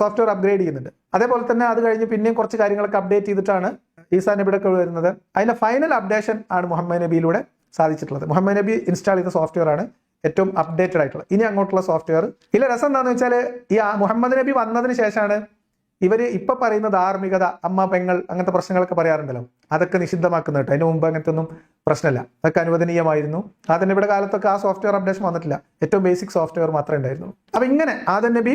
സോഫ്റ്റ്വെയർ അപ്ഗ്രേഡ് ചെയ്യുന്നുണ്ട്. അതേപോലെ തന്നെ അത് കഴിഞ്ഞ് പിന്നെയും കുറച്ച് കാര്യങ്ങളൊക്കെ അപ്ഡേറ്റ് ചെയ്തിട്ടാണ് ഈസാ നബിയുടെ ഒക്കെ വരുന്നത്. അതിന്റെ ഫൈനൽ അപ്ഡേഷൻ ആണ് മുഹമ്മദ് നബിയിലൂടെ സാധിച്ചിട്ടുള്ളത്. മുഹമ്മദ് നബി ഇൻസ്റ്റാൾ ചെയ്ത സോഫ്റ്റ്വെയർ ആണ് ഏറ്റവും അപ്ഡേറ്റഡ് ആയിട്ടുള്ളത്. ഇനി അങ്ങോട്ടുള്ള സോഫ്റ്റ്വെയർ ഇല്ല. രസം എന്താണെന്ന് വെച്ചാൽ ഈ മുഹമ്മദ് നബി വന്നതിന് ശേഷമാണ് ഇവര് ഇപ്പൊ പറയുന്ന ധാർമ്മികത, അമ്മ പെങ്ങൾ, അങ്ങനത്തെ പ്രശ്നങ്ങളൊക്കെ പറയാറുണ്ടല്ലോ, അതൊക്കെ നിഷിദ്ധമാക്കുന്ന കേട്ടോ. അതിന് മുമ്പ് അങ്ങനത്തെ ഒന്നും പ്രശ്നമില്ല, അതൊക്കെ അനുവദനീയമായിരുന്നു. ആദം നബിയുടെ കാലത്തൊക്കെ ആ സോഫ്റ്റ്വെയർ അപ്ഡേഷൻ വന്നിട്ടില്ല, ഏറ്റവും ബേസിക് സോഫ്റ്റ്വെയർ മാത്രമേ ഉണ്ടായിരുന്നുള്ളൂ. അപ്പൊ ഇങ്ങനെ ആദം നബി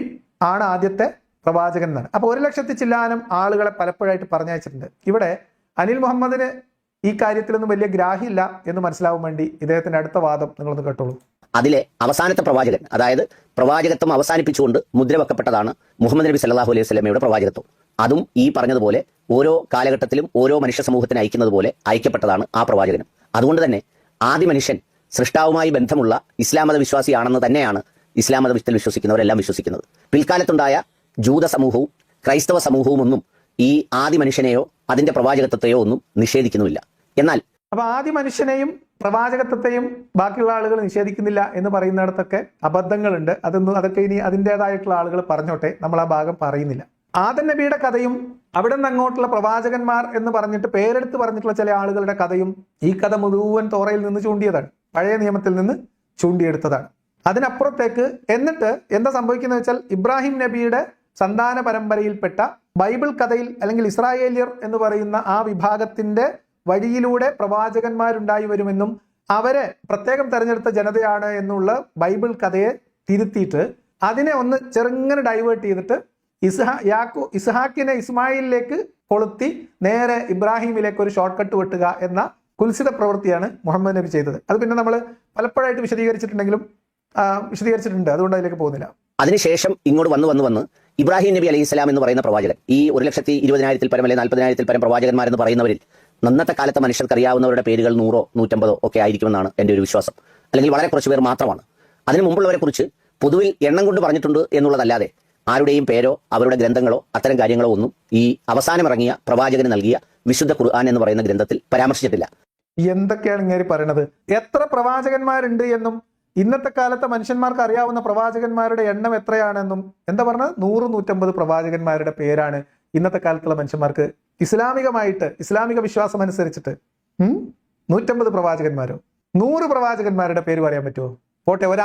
ആണ് ആദ്യത്തെ പ്രവാചകൻ എന്നാണ്. അപ്പൊ 1 ലക്ഷത്തി ചില്ലാനം ആളുകളെ പലപ്പോഴായിട്ട് പറഞ്ഞയച്ചിട്ടുണ്ട്. ഇവിടെ അനിൽ മുഹമ്മദിന് ഈ കാര്യത്തിലൊന്നും വലിയ ഗ്രാഹ്യമില്ല എന്ന് മനസ്സിലാവാൻ വേണ്ടി ഇദ്ദേഹത്തിന്റെ അടുത്ത വാദം നിങ്ങളൊന്ന് കേട്ടോളൂ.
അതിലെ അവസാനത്തെ പ്രവാചകൻ, അതായത് പ്രവാചകത്വം അവസാനിപ്പിച്ചുകൊണ്ട് മുദ്രവെക്കപ്പെട്ടതാണ് മുഹമ്മദ് നബി സല്ലല്ലാഹു അലൈഹി വസല്ലമയുടെ പ്രവാചകത്വം. അതും ഈ പറഞ്ഞതുപോലെ ഓരോ കാലഘട്ടത്തിലും ഓരോ മനുഷ്യ സമൂഹത്തിന് അയക്കുന്നത് പോലെ അയക്കപ്പെട്ടതാണ് ആ പ്രവാചകനും. അതുകൊണ്ട് തന്നെ ആദ്യ മനുഷ്യൻ സൃഷ്ടാവുമായി ബന്ധമുള്ള ഇസ്ലാം മത വിശ്വാസിയാണെന്ന് തന്നെയാണ് ഇസ്ലാം മത വിശ്വസിക്കുന്നവരെല്ലാം വിശ്വസിക്കുന്നത്. പിൽക്കാലത്തുണ്ടായ ജൂത സമൂഹവും ക്രൈസ്തവ സമൂഹവും ഒന്നും ഈ ആദി മനുഷ്യനെയോ അതിന്റെ പ്രവാചകത്വത്തെയോ ഒന്നും നിഷേധിക്കുന്നുമില്ല. എന്നാൽ
അപ്പൊ ആദ്യ മനുഷ്യനെയും പ്രവാചകത്വത്തെയും ബാക്കിയുള്ള ആളുകൾ നിഷേധിക്കുന്നില്ല എന്ന് പറയുന്നിടത്തൊക്കെ അബദ്ധങ്ങളുണ്ട്. അതൊക്കെ ഇനി അതിൻ്റെതായിട്ടുള്ള ആളുകൾ പറഞ്ഞോട്ടെ, നമ്മൾ ആ ഭാഗം പറയുന്നില്ല. ആദം നബിയുടെ കഥയും അവിടെ നിന്ന് അങ്ങോട്ടുള്ള പ്രവാചകന്മാർ എന്ന് പറഞ്ഞിട്ട് പേരെടുത്ത് പറഞ്ഞിട്ടുള്ള ചില ആളുകളുടെ കഥയും ഈ കഥ മുഴുവൻ തോറയിൽ നിന്ന് ചൂണ്ടിയതാണ്, പഴയ നിയമത്തിൽ നിന്ന് ചൂണ്ടിയെടുത്തതാണ്. അതിനപ്പുറത്തേക്ക് എന്നിട്ട് എന്താ സംഭവിക്കുന്നത് വെച്ചാൽ ഇബ്രാഹിം നബിയുടെ സന്താന പരമ്പരയിൽപ്പെട്ട ബൈബിൾ കഥയിൽ അല്ലെങ്കിൽ ഇസ്രായേലിയർ എന്ന് പറയുന്ന ആ വിഭാഗത്തിന്റെ വഴിയിലൂടെ പ്രവാചകന്മാരുണ്ടായി വരുമെന്നും അവരെ പ്രത്യേകം തെരഞ്ഞെടുത്ത ജനതയാണ് എന്നുള്ള ബൈബിൾ കഥയെ തിരുത്തിയിട്ട് അതിനെ ഒന്ന് ചെറുങ്ങനെ ഡൈവേർട്ട് ചെയ്തിട്ട് ഇസ്ഹാക്കിനെ ഇസ്മായിലിലേക്ക് കൊളുത്തി നേരെ ഇബ്രാഹിമിലേക്ക് ഒരു ഷോർട്ട് കട്ട് വെട്ടുക എന്ന കുൽസിത പ്രവൃത്തിയാണ് മുഹമ്മദ് നബി ചെയ്തത്. അത് പിന്നെ നമ്മൾ പലപ്പോഴായിട്ട് വിശദീകരിച്ചിട്ടുണ്ട്, അതുകൊണ്ട് അതിലേക്ക് പോകുന്നില്ല.
അതിനുശേഷം ഇങ്ങോട്ട് വന്ന് ഇബ്രാഹിം നബി അലൈഹി സ്വലാം എന്ന് പറയുന്ന പ്രവാചകൻ, ഈ 1,20,000 പരം അല്ലെങ്കിൽ 40,000 പരം പ്രവാചകന്മാരെന്ന് പറയുന്നവരിൽ അന്നത്തെ കാലത്തെ മനുഷ്യർക്ക് അറിയാവുന്നവരുടെ പേരുകൾ 100 150 ഒക്കെ ആയിരിക്കുമെന്നാണ് എൻ്റെ ഒരു വിശ്വാസം. അല്ലെങ്കിൽ വളരെ കുറച്ച് പേർ മാത്രമാണ്. അതിനു മുമ്പുള്ളവരെ കുറിച്ച് പൊതുവിൽ എണ്ണം കൊണ്ട് പറഞ്ഞിട്ടുണ്ട് എന്നുള്ളതല്ലാതെ ആരുടെയും പേരോ അവരുടെ ഗ്രന്ഥങ്ങളോ അത്തരം കാര്യങ്ങളോ ഒന്നും ഈ അവസാനമിറങ്ങിയ പ്രവാചകന് നൽകിയ വിശുദ്ധ ഖുർആൻ എന്ന് പറയുന്ന ഗ്രന്ഥത്തിൽ പരാമർശിച്ചിട്ടില്ല.
എന്തൊക്കെയാണ് ഇങ്ങനെ പറയണത്? എത്ര പ്രവാചകന്മാരുണ്ട് എന്നും ഇന്നത്തെ കാലത്തെ മനുഷ്യന്മാർക്ക് അറിയാവുന്ന പ്രവാചകന്മാരുടെ എണ്ണം എത്രയാണെന്നും എന്താ പറഞ്ഞത്? 100 150 പ്രവാചകന്മാരുടെ പേരാണ് ഇന്നത്തെ കാലത്തുള്ള മനുഷ്യന്മാർക്ക് ഇസ്ലാമിക വിശ്വാസം അനുസരിച്ചിട്ട് 150 പ്രവാചകന്മാരോ 100 പ്രവാചകന്മാരുടെ പേര് പറയാൻ പറ്റുമോ? പോട്ടെ, ഒരു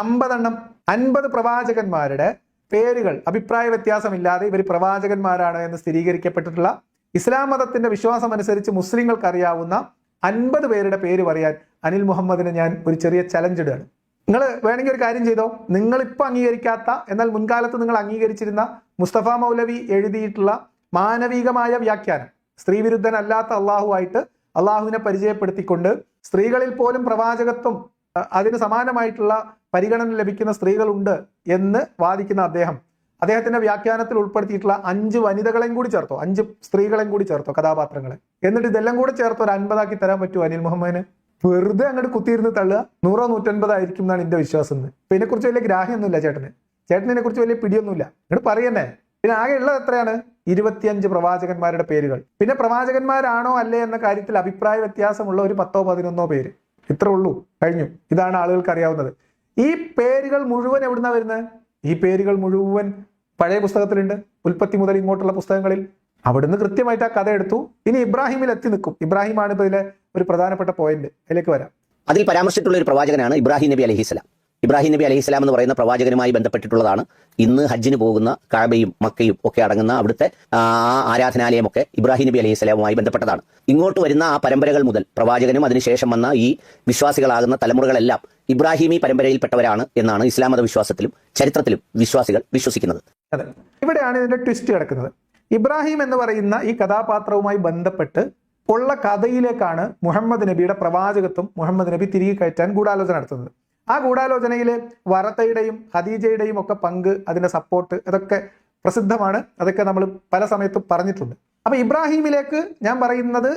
50 പ്രവാചകന്മാരുടെ പേരുകൾ അഭിപ്രായ വ്യത്യാസമില്ലാതെ ഇവർ പ്രവാചകന്മാരാണ് എന്ന് സ്ഥിരീകരിക്കപ്പെട്ടിട്ടുള്ള ഇസ്ലാം മതത്തിന്റെ വിശ്വാസം അനുസരിച്ച് മുസ്ലിങ്ങൾക്ക് അറിയാവുന്ന 50 പേരുടെ പേര് പറയാൻ അനിൽ മുഹമ്മദിന് ഞാൻ ഒരു ചെറിയ ചലഞ്ച് ഇടുകയാണ്. നിങ്ങൾ വേണമെങ്കിൽ ഒരു കാര്യം ചെയ്തോ, നിങ്ങളിപ്പോൾ അംഗീകരിക്കാത്ത എന്നാൽ മുൻകാലത്ത് നിങ്ങൾ അംഗീകരിച്ചിരുന്ന മുസ്തഫ മൗലവി എഴുതിയിട്ടുള്ള മാനവികമായ വ്യാഖ്യാനം, സ്ത്രീവിരുദ്ധനല്ലാത്ത അള്ളാഹുവായിട്ട് അള്ളാഹുവിനെ പരിചയപ്പെടുത്തിക്കൊണ്ട് സ്ത്രീകളിൽ പോലും പ്രവാചകത്വം അതിന് സമാനമായിട്ടുള്ള പരിഗണന ലഭിക്കുന്ന സ്ത്രീകളുണ്ട് എന്ന് വാദിക്കുന്ന അദ്ദേഹത്തിന്റെ വ്യാഖ്യാനത്തിൽ ഉൾപ്പെടുത്തിയിട്ടുള്ള 5 വനിതകളെയും കൂടി ചേർത്തോ, 5 സ്ത്രീകളെയും കൂടി ചേർത്തോ, കഥാപാത്രങ്ങളെ, എന്നിട്ട് ഇതെല്ലാം കൂടി ചേർത്തോ ഒരു 50 ആക്കി തരാൻ പറ്റുമോ അനിൽ മുഹമ്മദിന്? വെറുതെ അങ്ങോട്ട് കുത്തിയിരുന്ന് തള്ളുക. 100 150 ആയിരിക്കും എന്നാണ് എന്റെ വിശ്വാസം. ഇപ്പൊ ഇതിനെക്കുറിച്ച് വലിയ ഗ്രാഹ്യമൊന്നുമില്ല ചേട്ടനെ കുറിച്ച് വലിയ പിടിയൊന്നുമില്ല. എന്നിട്ട് പറയുന്നേ, പിന്നെ ആകെ ഉള്ളത് എത്രയാണ്? 25 പ്രവാചകന്മാരുടെ പേരുകൾ. പിന്നെ പ്രവാചകന്മാരാണോ അല്ലേ എന്ന കാര്യത്തിൽ അഭിപ്രായ വ്യത്യാസമുള്ള ഒരു 10 11 പേര്, ഇത്രേ ഉള്ളൂ, കഴിഞ്ഞു. ഇതാണ് ആളുകൾക്ക് അറിയാവുന്നത്. ഈ പേരുകൾ മുഴുവൻ എവിടുന്നാ വരുന്നത്? ഈ പേരുകൾ മുഴുവൻ പഴയ പുസ്തകത്തിലുണ്ട്, ഉൽപ്പത്തി മുതൽ ഇങ്ങോട്ടുള്ള പുസ്തകങ്ങളിൽ. അവിടുന്ന് കൃത്യമായിട്ട് ആ കഥ എടുത്തു. ഇനി ഇബ്രാഹിമിൽ എത്തി നിൽക്കും. ഇബ്രാഹിമാണ് ഇപ്പൊ ഇതിലെ ഒരു പ്രധാനപ്പെട്ട പോയിന്റ്, അതിലേക്ക് വരാം.
അതിൽ പരാമർശിച്ചിട്ടുള്ള ഒരു പ്രവാചകനാണ് ഇബ്രാഹിം നബി അലൈഹിസ്സലാം. ഇബ്രാഹിം നബി അലൈഹിസ്സലാം എന്ന് പറയുന്ന പ്രവാചകനുമായി ബന്ധപ്പെട്ടിട്ടുള്ളതാണ് ഇന്ന് ഹജ്ജിന് പോകുന്ന കഅബയും മക്കയും ഒക്കെ അടങ്ങുന്ന അവിടുത്തെ ആരാധനാലയമൊക്കെ ഇബ്രാഹിം നബി അലൈഹിസ്സലാമുമായി ബന്ധപ്പെട്ടതാണ്. ഇങ്ങോട്ട് വരുന്ന ആ പരമ്പരകൾ മുതൽ പ്രവാചകനും അതിനുശേഷം വന്ന ഈ വിശ്വാസികളാകുന്ന തലമുറകളെല്ലാം ഇബ്രാഹിമി പരമ്പരയിൽപ്പെട്ടവരാണ് എന്നാണ് ഇസ്ലാം മത വിശ്വാസത്തിലും ചരിത്രത്തിലും വിശ്വാസികൾ വിശ്വസിക്കുന്നത്.
അതെ, ഇവിടെയാണ് ഇതിന്റെ ട്വിസ്റ്റ് കിടക്കുന്നത്. ഇബ്രാഹിം എന്ന് പറയുന്ന ഈ കഥാപാത്രവുമായി ബന്ധപ്പെട്ട് ഉള്ള കഥയിലേക്കാണ് മുഹമ്മദ് നബിയുടെ പ്രവാചകത്വം മുഹമ്മദ് നബി തിരികെ കയറ്റാൻ ഗൂഢാലോചന നടത്തുന്നത്. ആ ഗൂഢാലോചനയിൽ വറത്തയുടെയും ഖദീജയുടെയും ഒക്കെ പങ്ക്, അതിന്റെ സപ്പോർട്ട്, അതൊക്കെ പ്രസിദ്ധമാണ്. അതൊക്കെ നമ്മൾ പല സമയത്തും പറഞ്ഞിട്ടുണ്ട്. അപ്പൊ ഇബ്രാഹിമിലേക്ക് ഞാൻ പറയുന്നത്,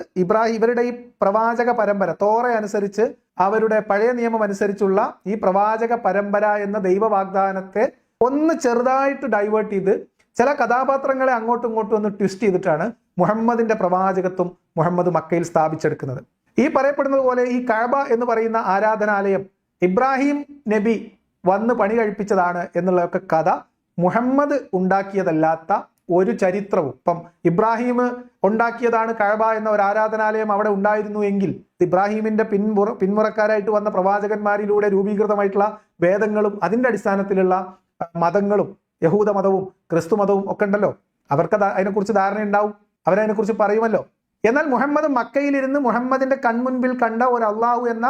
ഇവരുടെ ഈ പ്രവാചക പരമ്പര തോറ അനുസരിച്ച്, അവരുടെ പഴയ നിയമം അനുസരിച്ചുള്ള ഈ പ്രവാചക പരമ്പര എന്ന ദൈവ വാഗ്ദാനത്തെ ഒന്ന് ചെറുതായിട്ട് ഡൈവേർട്ട് ചെയ്ത് ചില കഥാപാത്രങ്ങളെ അങ്ങോട്ടും ഇങ്ങോട്ടും ഒന്ന് ട്വിസ്റ്റ് ചെയ്തിട്ടാണ് മുഹമ്മദിന്റെ പ്രവാചകത്വം മുഹമ്മദ് മക്കയിൽ സ്ഥാപിച്ചെടുക്കുന്നത്. ഈ പറയപ്പെടുന്നത് പോലെ ഈ കഅബ എന്ന് പറയുന്ന ആരാധനാലയം ഇബ്രാഹിം നബി വന്ന് പണി കഴിപ്പിച്ചതാണ് എന്നുള്ളതൊക്കെ കഥ മുഹമ്മദ് ഉണ്ടാക്കിയതല്ലാത്ത ഒരു ചരിത്രവും, ഇപ്പം ഇബ്രാഹിം ഉണ്ടാക്കിയതാണ് കഅബ എന്ന ഒരു ആരാധനാലയം അവിടെ ഉണ്ടായിരുന്നു എങ്കിൽ ഇബ്രാഹിമിന്റെ പിന്മുറക്കാരായിട്ട് വന്ന പ്രവാചകന്മാരിലൂടെ രൂപീകൃതമായിട്ടുള്ള വേദങ്ങളും അതിന്റെ അടിസ്ഥാനത്തിലുള്ള മതങ്ങളും, യഹൂദ മതവും ക്രിസ്തു മതവും ഒക്കെ ഉണ്ടല്ലോ, അവർക്ക് അതിനെക്കുറിച്ച് ധാരണയുണ്ടാവും, അവരതിനെക്കുറിച്ച് പറയുമല്ലോ. എന്നാൽ മുഹമ്മദ് മക്കയിലിരുന്ന് മുഹമ്മദിന്റെ കൺമുൻപിൽ കണ്ട ഒരു അള്ളാഹു എന്ന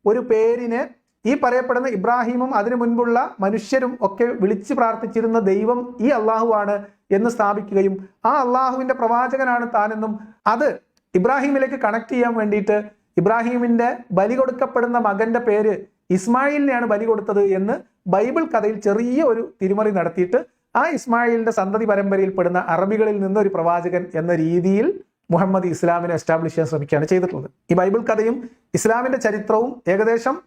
ഒരു പേരിനെ ഈ പറയപ്പെടുന്ന ഇബ്രാഹിമും അതിനു മുൻപുള്ള മനുഷ്യരും ഒക്കെ വിളിച്ച് പ്രാർത്ഥിച്ചിരുന്ന ദൈവം ഈ അള്ളാഹു ആണ് എന്ന് സ്ഥാപിക്കുകയും ആ അള്ളാഹുവിന്റെ പ്രവാചകനാണ് താനെന്നും അത് ഇബ്രാഹിമിലേക്ക് കണക്ട് ചെയ്യാൻ വേണ്ടിയിട്ട് ഇബ്രാഹിമിന്റെ ബലി കൊടുക്കപ്പെടുന്ന മകന്റെ പേര് ഇസ്മായിലിനെയാണ് ബലി കൊടുത്തത് എന്ന് ബൈബിൾ കഥയിൽ ചെറിയ ഒരു തിരുമറി നടത്തിയിട്ട് ആ ഇസ്മായിലിന്റെ സന്തതി പരമ്പരയിൽപ്പെടുന്ന അറബികളിൽ നിന്നൊരു പ്രവാചകൻ എന്ന രീതിയിൽ മുഹമ്മദ് ഇസ്ലാമിനെ എസ്റ്റാബ്ലിഷ് ചെയ്യാൻ ശ്രമിക്കുകയാണ് ചെയ്തിട്ടുള്ളത്. ഈ ബൈബിൾ കഥയും ഇസ്ലാമിന്റെ ചരിത്രവും ഏകദേശം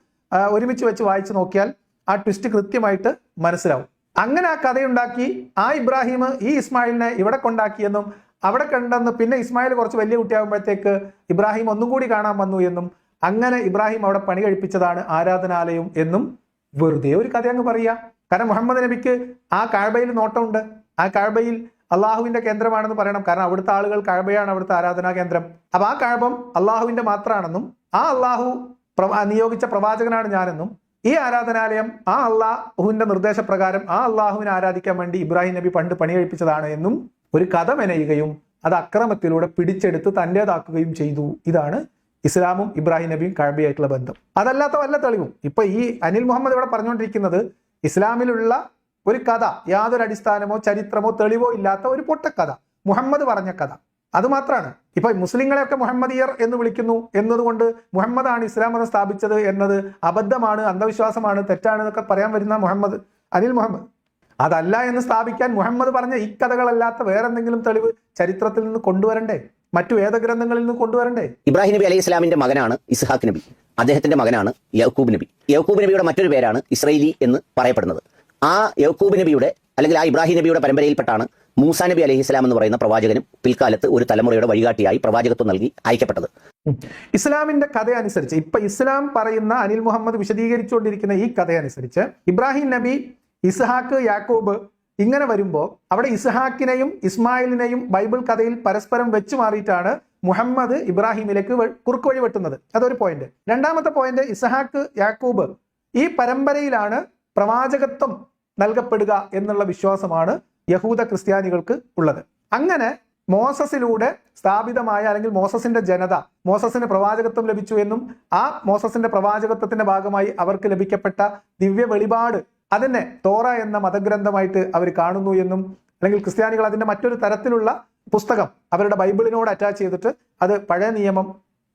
ഒരുമിച്ച് വെച്ച് വായിച്ചു നോക്കിയാൽ ആ ട്വിസ്റ്റ് കൃത്യമായിട്ട് മനസ്സിലാവും. അങ്ങനെ ആ കഥയുണ്ടാക്കി ആ ഇബ്രാഹിം ഈ ഇസ്മായിലിനെ ഇവിടെ കൊണ്ടാക്കിയെന്നും അവിടെ കണ്ടെന്ന് പിന്നെ ഇസ്മായിൽ കുറച്ച് വലിയ കുട്ടിയാകുമ്പോഴത്തേക്ക് ഇബ്രാഹിം ഒന്നും കൂടി കാണാൻ വന്നു എന്നും അങ്ങനെ ഇബ്രാഹിം അവിടെ പണി കഴിപ്പിച്ചതാണ് ആരാധനാലയം എന്നും വെറുതെ ഒരു കഥ അങ്ങ് പറയുക. കാരണം മുഹമ്മദ് നബിക്ക് ആ കഅബയിൽ നോട്ടമുണ്ട്. ആ കഅബയിൽ അള്ളാഹുവിന്റെ കേന്ദ്രമാണെന്ന് പറയണം. കാരണം അവിടുത്തെ ആളുകൾ കഅബയാണ് അവിടുത്തെ ആരാധനാ കേന്ദ്രം. അപ്പൊ ആ കഅബം അള്ളാഹുവിന്റെ മാത്രമാണെന്നും ആ അള്ളാഹു നിയോഗിച്ച പ്രവാചകനാണ് ഞാനെന്നും ഈ ആരാധനാലയം ആ അള്ളാഹുവിന്റെ നിർദ്ദേശപ്രകാരം ആ അള്ളാഹുവിനെ ആരാധിക്കാൻ വേണ്ടി ഇബ്രാഹിം നബി പണ്ട് പണി കഴിപ്പിച്ചതാണ് എന്നും ഒരു കഥ മെനയുകയും അത് അക്രമത്തിലൂടെ പിടിച്ചെടുത്ത് തന്റേതാക്കുകയും ചെയ്തു. ഇതാണ് ഇസ്ലാമും ഇബ്രാഹിം നബിയും കഅബയായിട്ടുള്ള ബന്ധം. അതല്ലാത്ത വല്ല തെളിവും ഇപ്പൊ ഈ അനിൽ മുഹമ്മദ് ഇവിടെ പറഞ്ഞുകൊണ്ടിരിക്കുന്നത് ഇസ്ലാമിലുള്ള ഒരു കഥ, യാതൊരു അടിസ്ഥാനമോ ചരിത്രമോ തെളിവോ ഇല്ലാത്ത ഒരു പൊട്ടക്കഥ, മുഹമ്മദ് പറഞ്ഞ കഥ, അത് മാത്രമാണ്. ഇപ്പൊ മുസ്ലിങ്ങളെയൊക്കെ മുഹമ്മദിയർ എന്ന് വിളിക്കുന്നു എന്നതുകൊണ്ട് മുഹമ്മദാണ് ഇസ്ലാം മതം സ്ഥാപിച്ചത് എന്നത് അബദ്ധമാണ്, അന്ധവിശ്വാസമാണ്, തെറ്റാണ് എന്നൊക്കെ പറയാൻ വരുന്ന അനിൽ മുഹമ്മദ് അതല്ല എന്ന് സ്ഥാപിക്കാൻ മുഹമ്മദ് പറഞ്ഞ ഈ കഥകളല്ലാത്ത വേറെന്തെങ്കിലും തെളിവ് ചരിത്രത്തിൽ നിന്ന് കൊണ്ടുവരണ്ടേ? മറ്റു വേദഗ്രന്ഥങ്ങളിൽ നിന്ന് കൊണ്ടുവരണ്ടേ?
ഇബ്രാഹിം നബി അലൈഹി ഇസ്ലാമിന്റെ മകനാണ് ഇസ്ഹാഖ് നബി. അദ്ദേഹത്തിന്റെ മകനാണ് യഹൂബ് നബി. യഹൂബ് നബിയുടെ മറ്റൊരു പേരാണ് ഇസ്രയേലി എന്ന് പറയപ്പെടുന്നത്. ആ യഹൂബ് നബിയുടെ അല്ലെങ്കിൽ ആ ഇബ്രാഹിം നബിയുടെ പരമ്പരയിൽപ്പെട്ടാണ് മൂസാ നബി അലൈഹി ഇസ്ലാം എന്ന് പറയുന്ന പ്രവാചകനും പിൽക്കാലത്ത് ഒരു തലമുറയുടെ വഴികാട്ടിയായി പ്രവാചകത്വം നൽകി അയക്കപ്പെട്ടത്.
ഇസ്ലാമിന്റെ കഥ അനുസരിച്ച് ഇപ്പൊ ഇസ്ലാം പറയുന്ന അനിൽ മുഹമ്മദ് വിശദീകരിച്ചുകൊണ്ടിരിക്കുന്ന ഈ കഥ അനുസരിച്ച് ഇബ്രാഹിം നബി, ഇസ്ഹാക്ക്, യാക്കൂബ് ഇങ്ങനെ വരുമ്പോൾ അവിടെ ഇസ്ഹാക്കിനെയും ഇസ്മായിലിനെയും ബൈബിൾ കഥയിൽ പരസ്പരം വെച്ചു മാറിയിട്ടാണ് മുഹമ്മദ് ഇബ്രാഹിമിലേക്ക് കുറുക്ക് വഴി വെട്ടുന്നത്. അതൊരു പോയിന്റ്. രണ്ടാമത്തെ പോയിന്റ്, ഇസ്ഹാക്ക്, യാക്കൂബ് ഈ പരമ്പരയിലാണ് പ്രവാചകത്വം നൽകപ്പെടുക എന്നുള്ള വിശ്വാസമാണ് യഹൂദ ക്രിസ്ത്യാനികൾക്ക് ഉള്ളത്. അങ്ങനെ മോസസിലൂടെ സ്ഥാപിതമായ അല്ലെങ്കിൽ മോസസിന്റെ ജനത, മോസസിന് പ്രവാചകത്വം ലഭിച്ചു എന്നും ആ മോസസിന്റെ പ്രവാചകത്വത്തിന്റെ ഭാഗമായി അവർക്ക് ലഭിക്കപ്പെട്ട ദിവ്യ വെളിപാട് അതിനെ തോറ എന്ന മതഗ്രന്ഥമായിട്ട് അവർ കാണുന്നു എന്നും, അല്ലെങ്കിൽ ക്രിസ്ത്യാനികൾ അതിന്റെ മറ്റൊരു തരത്തിലുള്ള പുസ്തകം അവരുടെ ബൈബിളിനോട് അറ്റാച്ച് ചെയ്തിട്ട് അത് പഴയ നിയമം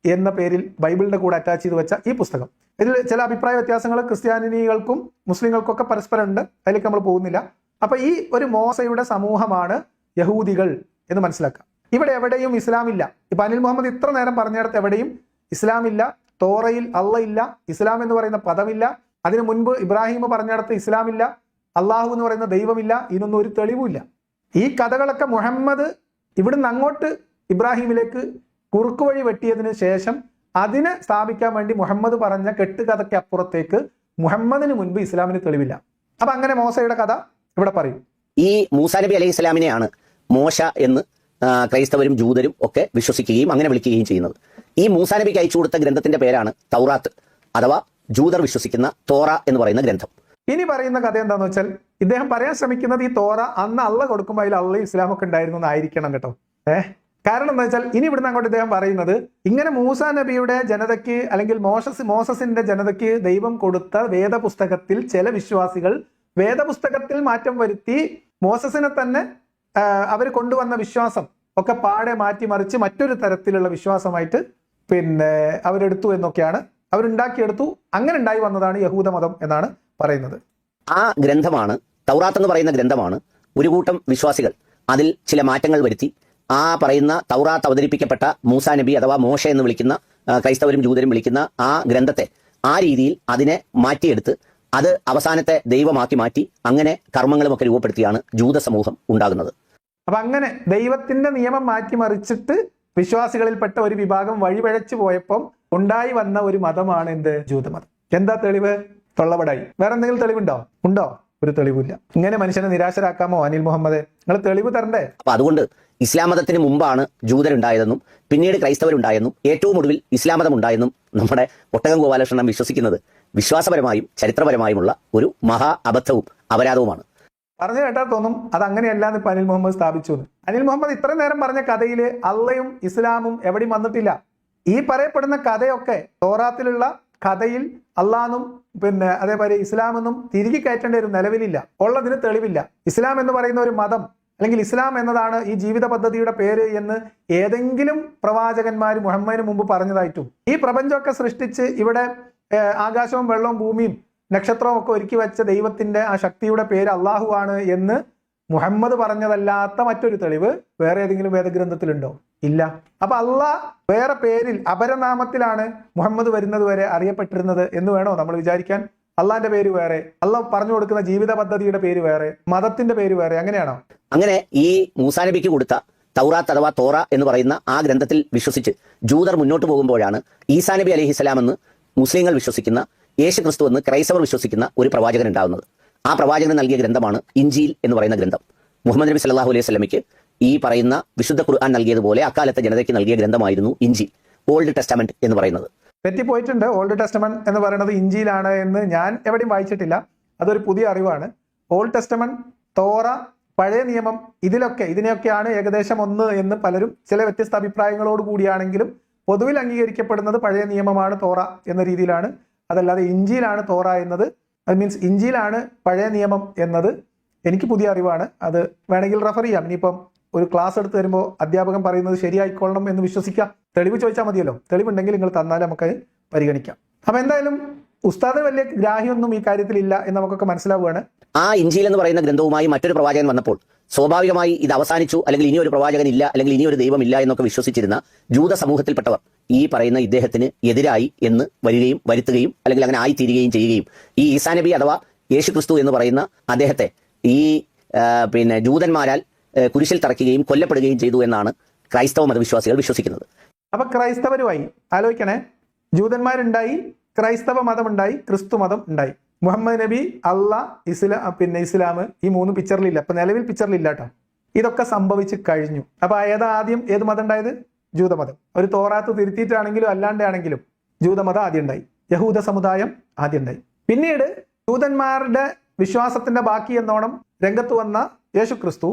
എന്ന പേരിൽ ബൈബിളിന്റെ കൂടെ അറ്റാച്ച് ചെയ്ത് വെച്ച ഈ പുസ്തകം. ഇതിൽ ചില അഭിപ്രായ വ്യത്യാസങ്ങൾ ക്രിസ്ത്യാനികൾക്കും മുസ്ലിങ്ങൾക്കും ഒക്കെ പരസ്പരം ഉണ്ട്, അതിലേക്ക് നമ്മൾ പോകുന്നില്ല. അപ്പൊ ഈ ഒരു മോസയുടെ സമൂഹമാണ് യഹൂദികൾ എന്ന് മനസ്സിലാക്കാം. ഇവിടെ എവിടെയും ഇസ്ലാമില്ല. ഇപ്പൊ അനിൽ മുഹമ്മദ് ഇത്ര നേരം പറഞ്ഞിടത്ത് എവിടെയും ഇസ്ലാമില്ല, തോറയിൽ അള്ള ഇല്ല, ഇസ്ലാം എന്ന് പറയുന്ന പദമില്ല, അതിനു മുൻപ് ഇബ്രാഹിം പറഞ്ഞിടത്ത് ഇസ്ലാമില്ല, അള്ളാഹു എന്ന് പറയുന്ന ദൈവമില്ല, ഇതിനൊന്നും ഒരു തെളിവുമില്ല. ഈ കഥകളൊക്കെ മുഹമ്മദ് ഇവിടുന്ന് അങ്ങോട്ട് ഇബ്രാഹിമിലേക്ക് കുറുക്കു വഴി വെട്ടിയതിന് ശേഷം അതിനെ സ്ഥാപിക്കാൻ വേണ്ടി മുഹമ്മദ് പറഞ്ഞ കെട്ടുകഥയ്ക്ക് അപ്പുറത്തേക്ക് മുഹമ്മദിന് മുൻപ് ഇസ്ലാമിന് തെളിവില്ല. അപ്പൊ അങ്ങനെ മോശയുടെ കഥ ഇവിടെ പറയും.
ഈ മൂസാ നബി അലൈഹി ഇസ്ലാമിനെയാണ് മോശ എന്ന് ക്രൈസ്തവരും ജൂതരും ഒക്കെ വിശ്വസിക്കുകയും അങ്ങനെ വിളിക്കുകയും ചെയ്യുന്നത്. ഈ മൂസാ നബിക്ക് അയച്ചു കൊടുത്ത ഗ്രന്ഥത്തിന്റെ പേരാണ് തൗറാത്ത്, അഥവാ ജൂതർ വിശ്വസിക്കുന്ന തോറ എന്ന് പറയുന്ന ഗ്രന്ഥം.
ഇനി പറയുന്ന കഥ എന്താന്ന് വെച്ചാൽ ഇദ്ദേഹം പറയാൻ ശ്രമിക്കുന്നത് ഈ തോറ അന്ന് അള്ള കൊടുക്കുമ്പോൾ അതിൽ അള്ള ഇസ്ലാമൊക്കെ ഉണ്ടായിരുന്നു എന്നായിരിക്കണം കേട്ടോ. കാരണം എന്താ വെച്ചാൽ ഇനി ഇവിടുന്ന് അങ്ങോട്ട് ഇദ്ദേഹം പറയുന്നത് ഇങ്ങനെ മൂസാ നബിയുടെ ജനതയ്ക്ക് അല്ലെങ്കിൽ മോസസിന്റെ ജനതയ്ക്ക് ദൈവം കൊടുത്ത വേദപുസ്തകത്തിൽ ചില വിശ്വാസികൾ വേദപുസ്തകത്തിൽ മാറ്റം വരുത്തി മോസസിനെ തന്നെ അവർ കൊണ്ടുവന്ന വിശ്വാസം ഒക്കെ പാടെ മാറ്റിമറിച്ച് മറ്റൊരു തരത്തിലുള്ള വിശ്വാസമായിട്ട് അവരെടുത്തു എന്നൊക്കെയാണ്, അവരുണ്ടാക്കിയെടുത്തു. അങ്ങനെ ഉണ്ടായി വന്നതാണ് യഹൂദ മതം എന്നാണ് പറയുന്നത്.
ആ ഗ്രന്ഥമാണ് തൗറാത്ത് എന്ന് പറയുന്ന ഗ്രന്ഥമാണ് ഒരു കൂട്ടം വിശ്വാസികൾ അതിൽ ചില മാറ്റങ്ങൾ വരുത്തി ആ പറയുന്ന തൗറാത്ത് അവതരിപ്പിക്കപ്പെട്ട മൂസാ നബി അഥവാ മോശ എന്ന് വിളിക്കുന്ന ക്രൈസ്തവരും ജൂതരും വിളിക്കുന്ന ആ ഗ്രന്ഥത്തെ ആ രീതിയിൽ അതിനെ മാറ്റിയെടുത്ത് അത് അവസാനത്തെ ദൈവമാക്കി മാറ്റി അങ്ങനെ കർമ്മങ്ങളുമൊക്കെ രൂപപ്പെടുത്തിയാണ് ജൂത സമൂഹം ഉണ്ടാകുന്നത്.
അപ്പൊ അങ്ങനെ ദൈവത്തിന്റെ നിയമം മാറ്റിമറിച്ചിട്ട് വിശ്വാസികളിൽപ്പെട്ട ഒരു വിഭാഗം വഴിപഴച്ചു പോയപ്പം ഉണ്ടായി വന്ന ഒരു മതമാണ് എന്ത്? ജൂതമതം. എന്താ തെളിവ്? തൊള്ളപടായി. വേറെ എന്തെങ്കിലും തെളിവുണ്ടോ? ഉണ്ടോ? ഒരു തെളിവില്ല. ഇങ്ങനെ മനുഷ്യനെ നിരാശരാക്കാമോ അനിൽ മുഹമ്മദ്? നിങ്ങൾ തെളിവ് തരണ്ടേ?
അപ്പൊ അതുകൊണ്ട് ഇസ്ലാം മതത്തിന് മുമ്പാണ് ജൂതരുണ്ടായതെന്നും പിന്നീട് ക്രൈസ്തവരുണ്ടായെന്നും ഏറ്റവും ഒടുവിൽ ഇസ്ലാം മതം ഉണ്ടായെന്നും നമ്മുടെ ഒട്ടകം ഗോപാലകൃഷ്ണൻ വിശ്വസിക്കുന്നത് വിശ്വാസപരമായും ചരിത്രപരമായുമുള്ള ഒരു മഹാ അബദ്ധവും അപരാധവുമാണ്.
പറഞ്ഞു കേട്ടാൽ തോന്നും അത് അങ്ങനെയല്ല എന്ന് ഇപ്പൊ അനിൽ മുഹമ്മദ് സ്ഥാപിച്ചു. അനിൽ മുഹമ്മദ് ഇത്രയും നേരം പറഞ്ഞ കഥയില് അള്ളയും ഇസ്ലാമും എവിടെയും വന്നിട്ടില്ല. ഈ പറയപ്പെടുന്ന കഥയൊക്കെ തോറാത്തിലുള്ള കഥയിൽ അള്ളാന്നും അതേപോലെ ഇസ്ലാമെന്നും തിരികെ കയറ്റേണ്ട ഒരു നിലവിലില്ല, ഉള്ളതിന് തെളിവില്ല. ഇസ്ലാം എന്ന് പറയുന്ന ഒരു മതം അല്ലെങ്കിൽ ഇസ്ലാം എന്നതാണ് ഈ ജീവിത പദ്ധതിയുടെ പേര് എന്ന് ഏതെങ്കിലും പ്രവാചകന്മാർ മുഹമ്മദിന് മുമ്പ് പറഞ്ഞതായിട്ടും ഈ പ്രപഞ്ചമൊക്കെ സൃഷ്ടിച്ച് ഇവിടെ ആകാശവും വെള്ളവും ഭൂമിയും നക്ഷത്രവും ഒക്കെ ഒരുക്കി വെച്ച ദൈവത്തിന്റെ ആ ശക്തിയുടെ പേര് അള്ളാഹു ആണ് എന്ന് മുഹമ്മദ് പറഞ്ഞതല്ലാത്ത മറ്റൊരു തെളിവ് വേറെ ഏതെങ്കിലും വേദഗ്രന്ഥത്തിലുണ്ടോ? ഇല്ല. അപ്പൊ അള്ളാഹ് വേറെ പേരിൽ അപരനാമത്തിലാണ് മുഹമ്മദ് വരുന്നത് വരെ അറിയപ്പെട്ടിരുന്നത് എന്ന് വേണോ നമ്മൾ വിചാരിക്കാൻ? അള്ളാന്റെ പേര് വേറെ, അള്ളാഹ് പറഞ്ഞു കൊടുക്കുന്ന ജീവിത പദ്ധതിയുടെ പേര് വേറെ, മതത്തിന്റെ പേര് വേറെ, അങ്ങനെയാണോ?
അങ്ങനെ ഈ മൂസാ നബിക്ക് കൊടുത്ത തൗറാത്ത് അഥവാ തോറ എന്ന് പറയുന്ന ആ ഗ്രന്ഥത്തിൽ വിശ്വസിച്ച് ജൂതർ മുന്നോട്ട് പോകുമ്പോഴാണ് ഈസാ നബി അലൈഹിസ്സലാം എന്ന് മുസ്ലിങ്ങൾ വിശ്വസിക്കുന്ന, യേശു ക്രിസ്തു എന്ന് ക്രൈസ്തവർ വിശ്വസിക്കുന്ന ഒരു പ്രവാചകൻ ഉണ്ടാകുന്നത്. ആ പ്രവാചകൻ നൽകിയ ഗ്രന്ഥമാണ് ഇഞ്ചീൽ എന്ന് പറയുന്ന ഗ്രന്ഥം. മുഹമ്മദ് നബി സല്ലല്ലാഹു അലൈഹി വസല്ലമയ്ക്ക് ഈ പറയുന്ന വിശുദ്ധ ഖുർആൻ നൽകിയതുപോലെ അക്കാലത്തെ ജനതയ്ക്ക് നൽകിയ ഗ്രന്ഥമായിരുന്നു ഇഞ്ചീൽ, ഓൾഡ് ടെസ്റ്റമെന്റ് എന്ന് പറയുന്നത്.
തെറ്റിപ്പോയിട്ടുണ്ട്. ഓൾഡ് ടെസ്റ്റമെന്റ് എന്ന് പറയുന്നത് ഇഞ്ചിയിലാണ് എന്ന് ഞാൻ എവിടെയും വായിച്ചിട്ടില്ല. അതൊരു പുതിയ അറിവാണ്. ഓൾഡ് ടെസ്റ്റമെന്റ്, തോറ, പഴയ നിയമം, ഇതിനെയൊക്കെയാണ് ഏകദേശം ഒന്ന് എന്ന് പലരും ചില വ്യത്യസ്ത അഭിപ്രായങ്ങളോട് കൂടിയാണെങ്കിലും പൊതുവിൽ അംഗീകരിക്കപ്പെടുന്നത് പഴയ നിയമമാണ് തോറ എന്ന രീതിയിലാണ്. അതല്ലാതെ ഇഞ്ചിയിലാണ് തോറ എന്നത്, അത് മീൻസ് ഇഞ്ചിയിലാണ് പഴയ നിയമം എന്നത് എനിക്ക് പുതിയ അറിവാണ്. അത് വേണമെങ്കിൽ റെഫർ ചെയ്യാം. ഇനിയിപ്പം ഒരു ക്ലാസ് എടുത്ത് തരുമ്പോൾ അധ്യാപകൻ പറയുന്നത് ശരിയായിക്കൊള്ളണം എന്ന് വിശ്വസിക്കാം. തെളിവ് ചോദിച്ചാൽ മതിയല്ലോ. തെളിവുണ്ടെങ്കിൽ നിങ്ങൾ തന്നാൽ നമുക്ക് പരിഗണിക്കാം. അപ്പൊ എന്തായാലും ഉസ്താദ് വലിയ ഗ്രാഹ്യമൊന്നും ഈ കാര്യത്തിൽ ഇല്ല എന്ന് നമുക്കൊക്കെ മനസ്സിലാവുകയാണ്.
ആ ഇഞ്ചീൽ എന്ന് പറയുന്ന ഗ്രന്ഥവുമായി മറ്റൊരു പ്രവാചകൻ വന്നപ്പോൾ സ്വാഭാവികമായി ഇത് അവസാനിച്ചു, അല്ലെങ്കിൽ ഇനി ഒരു പ്രവാചകൻ ഇല്ല, അല്ലെങ്കിൽ ഇനി ഒരു ദൈവം ഇല്ല എന്നൊക്കെ വിശ്വസിച്ചിരുന്ന ജൂത സമൂഹത്തിൽപ്പെട്ടവർ ഈ പറയുന്ന ഇദ്ദേഹത്തിന് എതിരായി എന്ന് വരുത്തുകയും അല്ലെങ്കിൽ അങ്ങനെ ആയിത്തീരുകയും ചെയ്യുകയും ഈ ഈസാ നബി അഥവാ യേശു ക്രിസ്തു എന്ന് പറയുന്ന അദ്ദേഹത്തെ ഈ ജൂതന്മാരാൽ കുരിശിൽ തറയ്ക്കുകയും കൊല്ലപ്പെടുകയും ചെയ്തു എന്നാണ് ക്രൈസ്തവ മതവിശ്വാസികൾ വിശ്വസിക്കുന്നത്.
അപ്പൊ ക്രൈസ്തവരുമായി ആലോചിക്കണേ. ജൂതന്മാരുണ്ടായി, ക്രൈസ്തവ മതം ഉണ്ടായി, ക്രിസ്തു മതം ഉണ്ടായി. മുഹമ്മദ് നബി, അള്ളാഹ്, ഇസ്ലാം ഈ മൂന്ന് പിക്ചറിലില്ല. ഇപ്പൊ നിലവിൽ പിക്ചറിലില്ല കേട്ടോ. ഇതൊക്കെ സംഭവിച്ചു കഴിഞ്ഞു. അപ്പൊ ഏത് മതം ഉണ്ടായത്? ജൂതമതം. ഒരു തോറാത്ത് തിരുത്തിയിട്ടാണെങ്കിലും അല്ലാണ്ടാണെങ്കിലും ജൂതമതം ആദ്യം ഉണ്ടായി. യഹൂദ സമുദായം ആദ്യം ഉണ്ടായി. പിന്നീട് ജൂതന്മാരുടെ വിശ്വാസത്തിന്റെ ബാക്കി എന്നോണം രംഗത്ത് വന്ന യേശുക്രിസ്തു,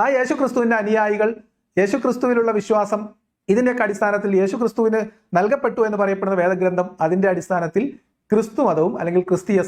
ആ യേശുക്രിസ്തുവിന്റെ അനുയായികൾ, യേശുക്രിസ്തുവിലുള്ള വിശ്വാസം, ഇതിന്റെയൊക്കെ അടിസ്ഥാനത്തിൽ യേശുക്രിസ്തുവിന് നൽകപ്പെട്ടു എന്ന് പറയപ്പെടുന്ന വേദഗ്രന്ഥം, അതിന്റെ അടിസ്ഥാനത്തിൽ ക്രിസ്തു മതവും അല്ലെങ്കിൽ ക്രിസ്തീയ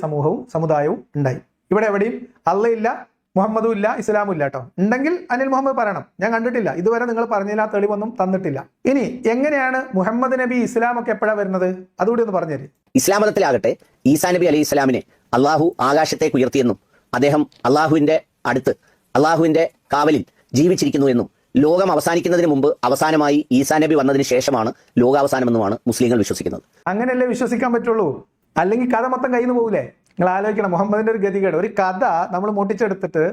സമുദായവും ഉണ്ടായി. ഇവിടെ എവിടെയും അള്ളയില്ല, മുഹമ്മദും ഇല്ല, ഇസ്ലാമും ഇല്ല കേട്ടോ. ഉണ്ടെങ്കിൽ അനിൽ മുഹമ്മദ് പറയണം. ഞാൻ കണ്ടിട്ടില്ല, ഇതുവരെ നിങ്ങൾ പറഞ്ഞില്ല, തെളിവൊന്നും തന്നിട്ടില്ല. ഇനി എങ്ങനെയാണ് മുഹമ്മദ് നബി ഇസ്ലാമൊക്കെ എപ്പോഴാണ് വരുന്നത്? അതുകൂടി ഒന്ന് പറഞ്ഞുതരും.
ഇസ്ലാം മതത്തിലാകട്ടെ ഈസാ നബി അലൈഹി ഇസ്ലാമിനെ അള്ളാഹു ആകാശത്തേക്ക് ഉയർത്തിയെന്നും അദ്ദേഹം അള്ളാഹുവിന്റെ അടുത്ത് അള്ളാഹുവിന്റെ കാവലിൽ ജീവിച്ചിരിക്കുന്നു എന്നും ലോകം അവസാനിക്കുന്നതിന് മുമ്പ് അവസാനമായി ഈസാ നബി വന്നതിന് ശേഷമാണ് ലോകാവസാനമെന്നുമാണ് മുസ്ലിങ്ങൾ വിശ്വസിക്കുന്നത്.
അങ്ങനെയല്ലേ വിശ്വസിക്കാൻ പറ്റുള്ളൂ. അല്ലെങ്കിൽ കഥ മൊത്തം കയ്യിൽ നിന്ന് പോകില്ലേ? നിങ്ങൾ ആലോചിക്കണം, മുഹമ്മദിന്റെ ഒരു ഗതികേട്. ഒരു കഥ നമ്മൾ മുട്ടിച്ചെടുത്തിട്ട്,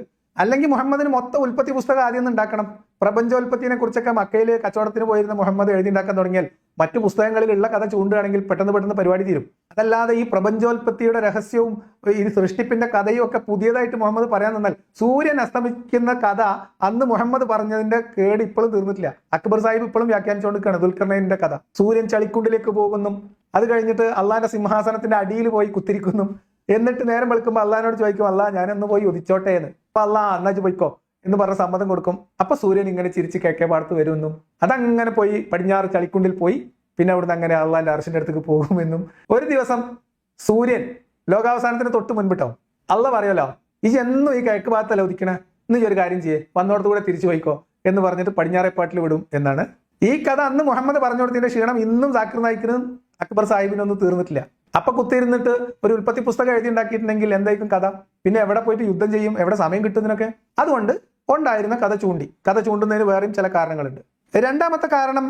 അല്ലെങ്കിൽ മുഹമ്മദിന് മൊത്തം ഉൽപ്പത്തി പുസ്തകം ആദ്യം നിന്ന് ഉണ്ടാക്കണം. പ്രപഞ്ചോൽപ്പത്തിനെ കുറിച്ചൊക്കെ മക്കയിൽ കച്ചവടത്തിന് പോയിരുന്ന മുഹമ്മദ് എഴുതി ഉണ്ടാക്കാൻ തുടങ്ങിയാൽ മറ്റു പുസ്തകങ്ങളിലുള്ള കഥ ചൂണ്ടുകയാണെങ്കിൽ പെട്ടെന്ന് പരിപാടി തീരും. അതല്ലാതെ ഈ പ്രപഞ്ചോൽപ്പത്തിയുടെ രഹസ്യവും ഈ സൃഷ്ടിപ്പിന്റെ കഥയും ഒക്കെ പുതിയതായിട്ട് മുഹമ്മദ് പറയാൻ നിന്നാൽ, സൂര്യൻ അസ്തമിക്കുന്ന കഥ അന്ന് മുഹമ്മദ് പറഞ്ഞതിന്റെ കേട് ഇപ്പോഴും തീർന്നിട്ടില്ല. അക്ബർ സാഹിബ് ഇപ്പോഴും വ്യാഖ്യാനിച്ചുകൊണ്ടിരിക്കുകയാണ് ദുൽഖർനൈനിന്റെ കഥ. സൂര്യൻ ചളിക്കുണ്ടിലേക്ക് പോകുന്നു, അത് കഴിഞ്ഞിട്ട് അള്ളാന്റെ സിംഹാസനത്തിന്റെ അടിയിൽ പോയി കുത്തിരിക്കുന്നു, എന്നിട്ട് നേരം വെളുക്കുമ്പോൾ അള്ളഹാനോട് ചോദിക്കും, അള്ളാഹ് ഞാനൊന്ന് പോയി ഉദിച്ചോട്ടെ എന്ന്. അപ്പൊ അള്ളാഹ് അന്നാച്ച് പോയിക്കോ എന്ന് പറഞ്ഞ സമ്മതം കൊടുക്കും. അപ്പൊ സൂര്യൻ ഇങ്ങനെ ചിരിച്ച് കിഴക്കേ പാടത്ത് വരുമെന്നും അതങ്ങനെ പോയി പടിഞ്ഞാറ് ചളിക്കുണ്ടിൽ പോയി പിന്നെ അവിടുന്ന് അങ്ങനെ അള്ളാന്റെ അർശിന്റെ അടുത്തേക്ക് പോകുമെന്നും. ഒരു ദിവസം സൂര്യൻ ലോകാവസാനത്തിന് തൊട്ട് മുൻപിട്ടോ അള്ള പറയല്ലോ, ഈ എന്നും ഈ കിഴക്ക് ഭാഗത്തല്ല ഉദിക്കണേ, ഇന്ന് ഈ ഒരു കാര്യം ചെയ്യേ, വന്നോടത്ത് കൂടെ തിരിച്ചു പോയിക്കോ എന്ന് പറഞ്ഞിട്ട് പടിഞ്ഞാറേപ്പാട്ടിൽ വിടും എന്നാണ് ഈ കഥ. അന്ന് മുഹമ്മദ് പറഞ്ഞു കൊടുത്തതിന്റെ ക്ഷീണം ഇന്നും സാക്കിർ നായിക്കിനും അക്ബർ സാഹിബിനൊന്നും തീർന്നിട്ടില്ല. അപ്പൊ കുത്തിയിരുന്നിട്ട് ഒരു ഉൽപ്പത്തി പുസ്തകം എഴുതി ഉണ്ടാക്കിയിട്ടുണ്ടെങ്കിൽ എന്തായിരിക്കും കഥ? പിന്നെ എവിടെ പോയിട്ട് യുദ്ധം ചെയ്യും? എവിടെ സമയം കിട്ടുന്നതിനൊക്കെ? അതുകൊണ്ട് ഉണ്ടായിരുന്ന കഥ ചൂണ്ടുന്നതിന് വേറെയും ചില കാരണങ്ങളുണ്ട്. രണ്ടാമത്തെ കാരണം,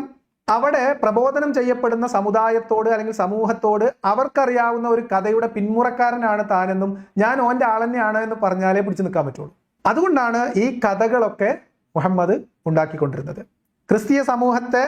അവിടെ പ്രബോധനം ചെയ്യപ്പെടുന്ന സമുദായത്തോട് അല്ലെങ്കിൽ സമൂഹത്തോട് അവർക്കറിയാവുന്ന ഒരു കഥയുടെ പിന്മുറക്കാരനാണ് താനെന്നും ഞാൻ ഓന്റെ ആളെന്നെയാണ് എന്ന് പറഞ്ഞാലേ പിടിച്ചു നിൽക്കാൻ പറ്റുള്ളൂ. അതുകൊണ്ടാണ് ഈ കഥകളൊക്കെ മുഹമ്മദ് ഉണ്ടാക്കിക്കൊണ്ടിരുന്നത്. ക്രിസ്തീയ സമൂഹത്തെ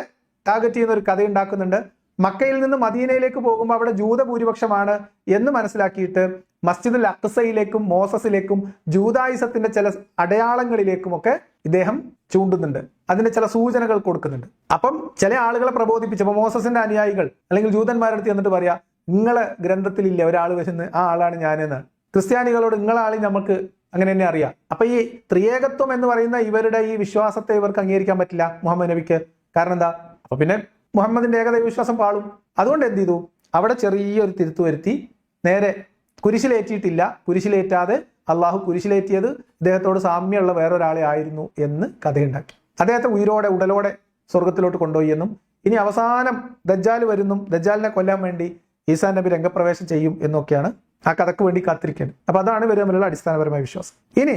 ടാർഗറ്റ് ചെയ്യുന്ന ഒരു കഥ ഉണ്ടാക്കുന്നുണ്ട്. മക്കയിൽ നിന്ന് മദീനയിലേക്ക് പോകുമ്പോൾ അവിടെ ജൂതഭൂരിപക്ഷമാണ് എന്ന് മനസ്സിലാക്കിയിട്ട് മസ്ജിദുൽ അഖ്സയിലേക്കും മോസസിലേക്കും ജൂതായുസത്തിന്റെ ചില അടയാളങ്ങളിലേക്കുമൊക്കെ ഇദ്ദേഹം ചൂണ്ടുന്നുണ്ട്. അതിന്റെ ചില സൂചനകൾ കൊടുക്കുന്നുണ്ട്. അപ്പം ചില ആളുകളെ പ്രബോധിപ്പിച്ചപ്പോൾ മോസസിന്റെ അനുയായികൾ അല്ലെങ്കിൽ ജൂതന്മാരെടുത്ത് എന്നിട്ട് പറയാ, നിങ്ങളെ ഗ്രന്ഥത്തിലില്ല ഒരാൾ വരുന്നത്, ആ ആളാണ് ഞാനെന്ന്. ക്രിസ്ത്യാനികളോട് നിങ്ങളെ ആളെ നമുക്ക് അങ്ങനെ തന്നെ അറിയാം. അപ്പൊ ഈ ത്രിയേകത്വം എന്ന് പറയുന്ന ഇവരുടെ ഈ വിശ്വാസത്തെ ഇവർക്ക് അംഗീകരിക്കാൻ പറ്റില്ല മുഹമ്മദ് നബിക്ക്. കാരണം എന്താ? അപ്പൊ പിന്നെ മുഹമ്മദിന്റെ ഏകദൈവ വിശ്വാസം പാളും. അതുകൊണ്ട് എന്ത് ചെയ്തു? അവിടെ ചെറിയൊരു തിരുത്തു വരുത്തി. നേരെ കുരിശിലേറ്റിയിട്ടില്ല, കുരിശിലേറ്റാതെ അള്ളാഹു കുരിശിലേറ്റിയത് ഇദ്ദേഹത്തോട് സാമ്യമുള്ള വേറൊരാളെ ആയിരുന്നു എന്ന് കഥയുണ്ടാക്കി. അദ്ദേഹത്തെ ഉടലോടെ സ്വർഗത്തിലോട്ട് കൊണ്ടുപോയി എന്നും ഇനി അവസാനം ദജ്ജാൽ വരുന്നും ദജ്ജാലിനെ കൊല്ലാൻ വേണ്ടി ഈസാ നബി രംഗപ്രവേശം ചെയ്യും എന്നൊക്കെയാണ് ആ കഥക്ക് വേണ്ടി കാത്തിരിക്കുന്നത്. അപ്പൊ അതാണ് ഇവർ തമ്മിലുള്ള അടിസ്ഥാനപരമായ വിശ്വാസം. ഇനി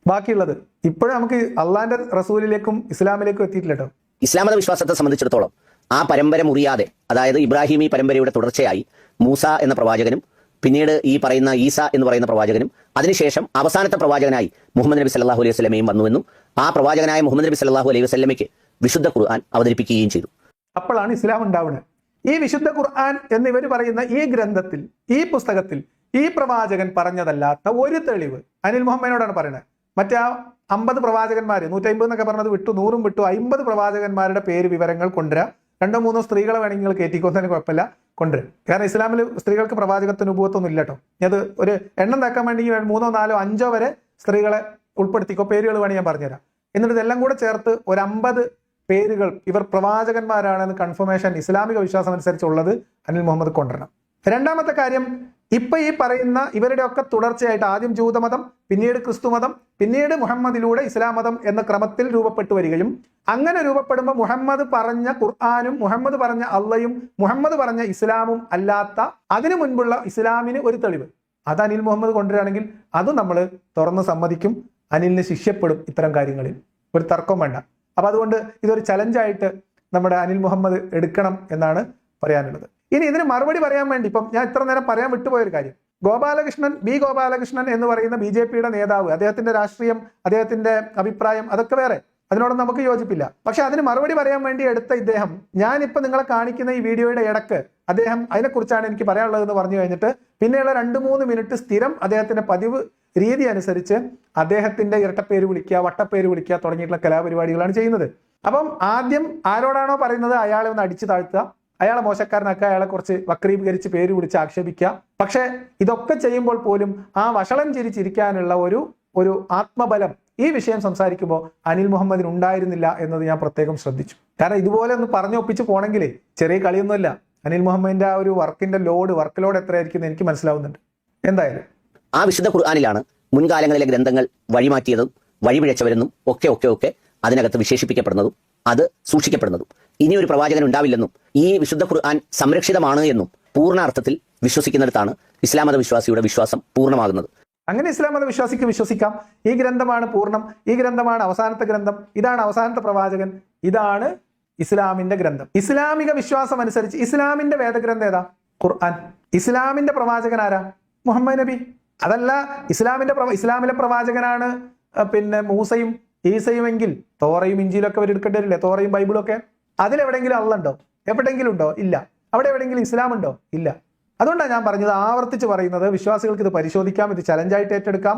ബാക്കിയുള്ളത് ഇപ്പോഴും നമുക്ക് അള്ളാന്റെ റസൂലിലേക്കും ഇസ്ലാമിലേക്കും എത്തിയിട്ടില്ല കേട്ടോ.
ഇസ്ലാം മത വിശ്വാസത്തെ സംബന്ധിച്ചിടത്തോളം ആ പരമ്പര മുറിയാതെ, അതായത് ഇബ്രാഹിമി പരമ്പരയുടെ തുടർച്ചയായി മൂസ എന്ന പ്രവാചകനും പിന്നീട് ഈ പറയുന്ന ഈസ എന്ന് പറയുന്ന പ്രവാചകനും അതിനുശേഷം അവസാനത്തെ പ്രവാചകനായി മുഹമ്മദ് നബി സല്ലല്ലാഹു അലൈഹി വസല്ലമയും വന്നുവെന്നും ആ പ്രവാചകനായ മുഹമ്മദ് നബി സല്ലല്ലാഹു അലൈഹി വസല്ലമയ്ക്ക് വിശുദ്ധ ഖുർആൻ അവതരിപ്പിക്കുകയും ചെയ്തു.
അപ്പോഴാണ് ഇസ്ലാം ഉണ്ടാവുന്നത്. ഈ വിശുദ്ധ ഖുർആൻ എന്നിവർ പറയുന്ന ഈ ഗ്രന്ഥത്തിൽ, ഈ പുസ്തകത്തിൽ ഈ പ്രവാചകൻ പറഞ്ഞതല്ലാത്ത ഒരു തെളിവ് അനിൽ മുഹമ്മദിനോടാണ് പറയുന്നത്. മറ്റേ 50 പ്രവാചകന്മാർ, 150 എന്നൊക്കെ പറഞ്ഞത് വിട്ടു, 100 വിട്ടു, 50 പ്രവാചകന്മാരുടെ പേര് വിവരങ്ങൾ കൊണ്ടുവരാം. 2-3 സ്ത്രീകളെ വേണമെങ്കിൽ കയറ്റിക്കൊന്നതിന് കുഴപ്പമില്ല, കൊണ്ടുവരും. കാരണം ഇസ്ലാമിൽ സ്ത്രീകൾക്ക് പ്രവാചകത്വ നുബുവത്തൊന്നും ഇല്ല കേട്ടോ. അത് ഒരു എണ്ണം തേക്കാൻ വേണ്ടി 3, 4, 5 വരെ സ്ത്രീകളെ ഉൾപ്പെടുത്തിക്കോ, പേരുകൾ വേണമെങ്കിൽ ഞാൻ പറഞ്ഞുതരാം. എന്നിട്ട് ഇതെല്ലാം കൂടെ ചേർത്ത് ഒരു 50 പേരുകൾ ഇവർ പ്രവാചകന്മാരാണെന്ന് കൺഫർമേഷൻ ഇസ്ലാമിക വിശ്വാസം അനുസരിച്ചുള്ളത് അനിൽ മുഹമ്മദ് കൊണ്ടുവരണം. രണ്ടാമത്തെ കാര്യം, ഇപ്പൊ ഈ പറയുന്ന ഇവരുടെ ഒക്കെ തുടർച്ചയായിട്ട് ആദ്യം ജൂതമതം, പിന്നീട് ക്രിസ്തുമതം, പിന്നീട് മുഹമ്മദിലൂടെ ഇസ്ലാം മതം എന്ന ക്രമത്തിൽ രൂപപ്പെട്ടു വരികയും അങ്ങനെ രൂപപ്പെടുമ്പോൾ മുഹമ്മദ് പറഞ്ഞ ഖുർആനും മുഹമ്മദ് പറഞ്ഞ അള്ളയും മുഹമ്മദ് പറഞ്ഞ ഇസ്ലാമും അല്ലാത്ത അതിനു മുൻപുള്ള ഇസ്ലാമിന് ഒരു തെളിവ് അത് അനിൽ മുഹമ്മദ് കൊണ്ടുവരികയാണെങ്കിൽ അത് നമ്മൾ തുറന്ന് സമ്മതിക്കും. അനിലിന് ശിഷ്യപ്പെടും ഇത്തരം കാര്യങ്ങളിൽ, ഒരു തർക്കം വേണ്ട. അപ്പൊ അതുകൊണ്ട് ഇതൊരു ചലഞ്ചായിട്ട് നമ്മുടെ അനിൽ മുഹമ്മദ് എടുക്കണം എന്നാണ് പറയാനുള്ളത്. ഇനി ഇതിന് മറുപടി പറയാൻ വേണ്ടി ഇപ്പം ഞാൻ ഇത്ര നേരം പറയാൻ വിട്ടുപോയൊരു കാര്യം, ബി ഗോപാലകൃഷ്ണൻ എന്ന് പറയുന്ന BJPയുടെ നേതാവ്, അദ്ദേഹത്തിന്റെ രാഷ്ട്രീയം, അദ്ദേഹത്തിന്റെ അഭിപ്രായം അതൊക്കെ വേറെ, അതിനോടൊന്നും നമുക്ക് യോജിപ്പില്ല. പക്ഷെ അതിന് മറുപടി പറയാൻ വേണ്ടി എടുത്ത ഇദ്ദേഹം, ഞാനിപ്പോൾ നിങ്ങളെ കാണിക്കുന്ന ഈ വീഡിയോയുടെ ഇടക്ക് അദ്ദേഹം അതിനെക്കുറിച്ചാണ് എനിക്ക് പറയാനുള്ളതെന്ന് പറഞ്ഞു കഴിഞ്ഞിട്ട് പിന്നെയുള്ള 2-3 മിനിറ്റ് സ്ഥിരം അദ്ദേഹത്തിന്റെ പതിവ് രീതി അനുസരിച്ച് അദ്ദേഹത്തിന്റെ ഇരട്ടപ്പേര് വിളിക്കുക, വട്ടപ്പേര് വിളിക്കുക തുടങ്ങിയിട്ടുള്ള കലാപരിപാടികളാണ് ചെയ്യുന്നത്. അപ്പം ആദ്യം ആരോടാണോ പറയുന്നത് അയാളെ ഒന്ന് അടിച്ചു താഴ്ത്തുക, അയാളെ മോശക്കാരനാക്കുക, അയാളെ കുറച്ച് വക്രീകരിച്ച് പേര് വിളിച്ച് ആക്ഷേപിക്കുക. പക്ഷെ ഇതൊക്കെ ചെയ്യുമ്പോൾ പോലും ആ വഷളം ചിരിച്ചിരിക്കാനുള്ള ഒരു ആത്മബലം ഈ വിഷയം സംസാരിക്കുമ്പോൾ അനിൽ മുഹമ്മദിന് ഉണ്ടായിരുന്നില്ല എന്നത് ഞാൻ പ്രത്യേകം ശ്രദ്ധിച്ചു. കാരണം ഇതുപോലെ ഒന്ന് പറഞ്ഞൊപ്പിച്ച് പോണെങ്കിലേ ചെറിയ കളിയൊന്നുമല്ല. അനിൽ മുഹമ്മദിന്റെ ആ ഒരു വർക്കിന്റെ വർക്ക് ലോഡ് എത്രയായിരിക്കും എനിക്ക് മനസ്സിലാവുന്നുണ്ട്. എന്തായാലും
ആ വിശുദ്ധ ഖുർആനിലാണ് മുൻകാലങ്ങളിലെ ഗ്രന്ഥങ്ങൾ വഴിമാറ്റിയതും വഴിപിഴച്ചവരെന്നും ഒക്കെ അതിനകത്ത് വിശേഷിപ്പിക്കപ്പെടുന്നതും അത് സൂക്ഷിക്കപ്പെടുന്നതും ഇനി ഒരു പ്രവാചകൻ ഉണ്ടാവില്ലെന്നും ഈ വിശുദ്ധ ഖുർആൻ സംരക്ഷിതമാണ് എന്നും പൂർണ്ണ അർത്ഥത്തിൽ വിശ്വസിക്കുന്നിടത്താണ് ഇസ്ലാം മത വിശ്വാസിയുടെ വിശ്വാസം പൂർണ്ണമാകുന്നത്.
അങ്ങനെ ഇസ്ലാം മത വിശ്വാസിക്ക് വിശ്വസിക്കാം, ഈ ഗ്രന്ഥമാണ് പൂർണ്ണം, ഈ ഗ്രന്ഥമാണ് അവസാനത്തെ ഗ്രന്ഥം, ഇതാണ് അവസാനത്തെ പ്രവാചകൻ, ഇതാണ് ഇസ്ലാമിന്റെ ഗ്രന്ഥം. ഇസ്ലാമിക വിശ്വാസം അനുസരിച്ച് ഇസ്ലാമിന്റെ വേദഗ്രന്ഥം ഏതാ? ഖുർആൻ. ഇസ്ലാമിന്റെ പ്രവാചകൻ ആരാ? മുഹമ്മദ് നബി. അതല്ല ഇസ്ലാമിലെ പ്രവാചകനാണ് പിന്നെ മൂസയും ഈസയും എങ്കിൽ തോറയും ഇഞ്ചിയിലൊക്കെ അവർ എടുക്കേണ്ടി വരില്ലേ? തോറയും ബൈബിളും ഒക്കെ. അതിലെവിടെയെങ്കിലും അള്ള ഉണ്ടോ? എവിടെയെങ്കിലും ഉണ്ടോ? ഇല്ല. അവിടെ എവിടെയെങ്കിലും ഇസ്ലാം ഉണ്ടോ? ഇല്ല. അതുകൊണ്ടാണ് ഞാൻ പറഞ്ഞത്, ആവർത്തിച്ച് പറയുന്നത്, വിശ്വാസികൾക്ക് ഇത് പരിശോധിക്കാം, ഇത് ചലഞ്ചായിട്ട് ഏറ്റെടുക്കാം.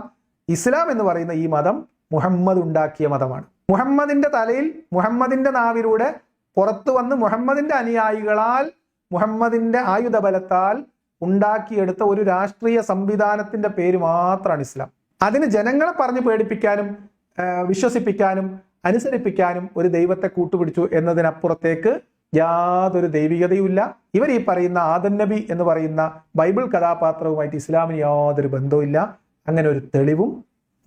ഇസ്ലാം എന്ന് പറയുന്ന ഈ മതം മുഹമ്മദ് ഉണ്ടാക്കിയ മതമാണ്. മുഹമ്മദിന്റെ തലയിൽ, മുഹമ്മദിന്റെ നാവിലൂടെ പുറത്തു വന്ന് മുഹമ്മദിന്റെ അനുയായികളാൽ, മുഹമ്മദിന്റെ ആയുധബലത്താൽ ഉണ്ടാക്കിയെടുത്ത ഒരു രാഷ്ട്രീയ സംവിധാനത്തിന്റെ പേര് മാത്രമാണ് ഇസ്ലാം. അതിന് ജനങ്ങളെ പറഞ്ഞു പേടിപ്പിക്കാനും വിശ്വസിപ്പിക്കാനും അനുസരിപ്പിക്കാനും ഒരു ദൈവത്തെ കൂട്ടുപിടിച്ചു എന്നതിനപ്പുറത്തേക്ക് യാതൊരു ദൈവികതയുമില്ല. ഇവർ ഈ പറയുന്ന ആദം നബി എന്ന് പറയുന്ന ബൈബിൾ കഥാപാത്രവുമായിട്ട് ഇസ്ലാമിന് യാതൊരു ബന്ധവുമില്ല. അങ്ങനെ ഒരു തെളിവും,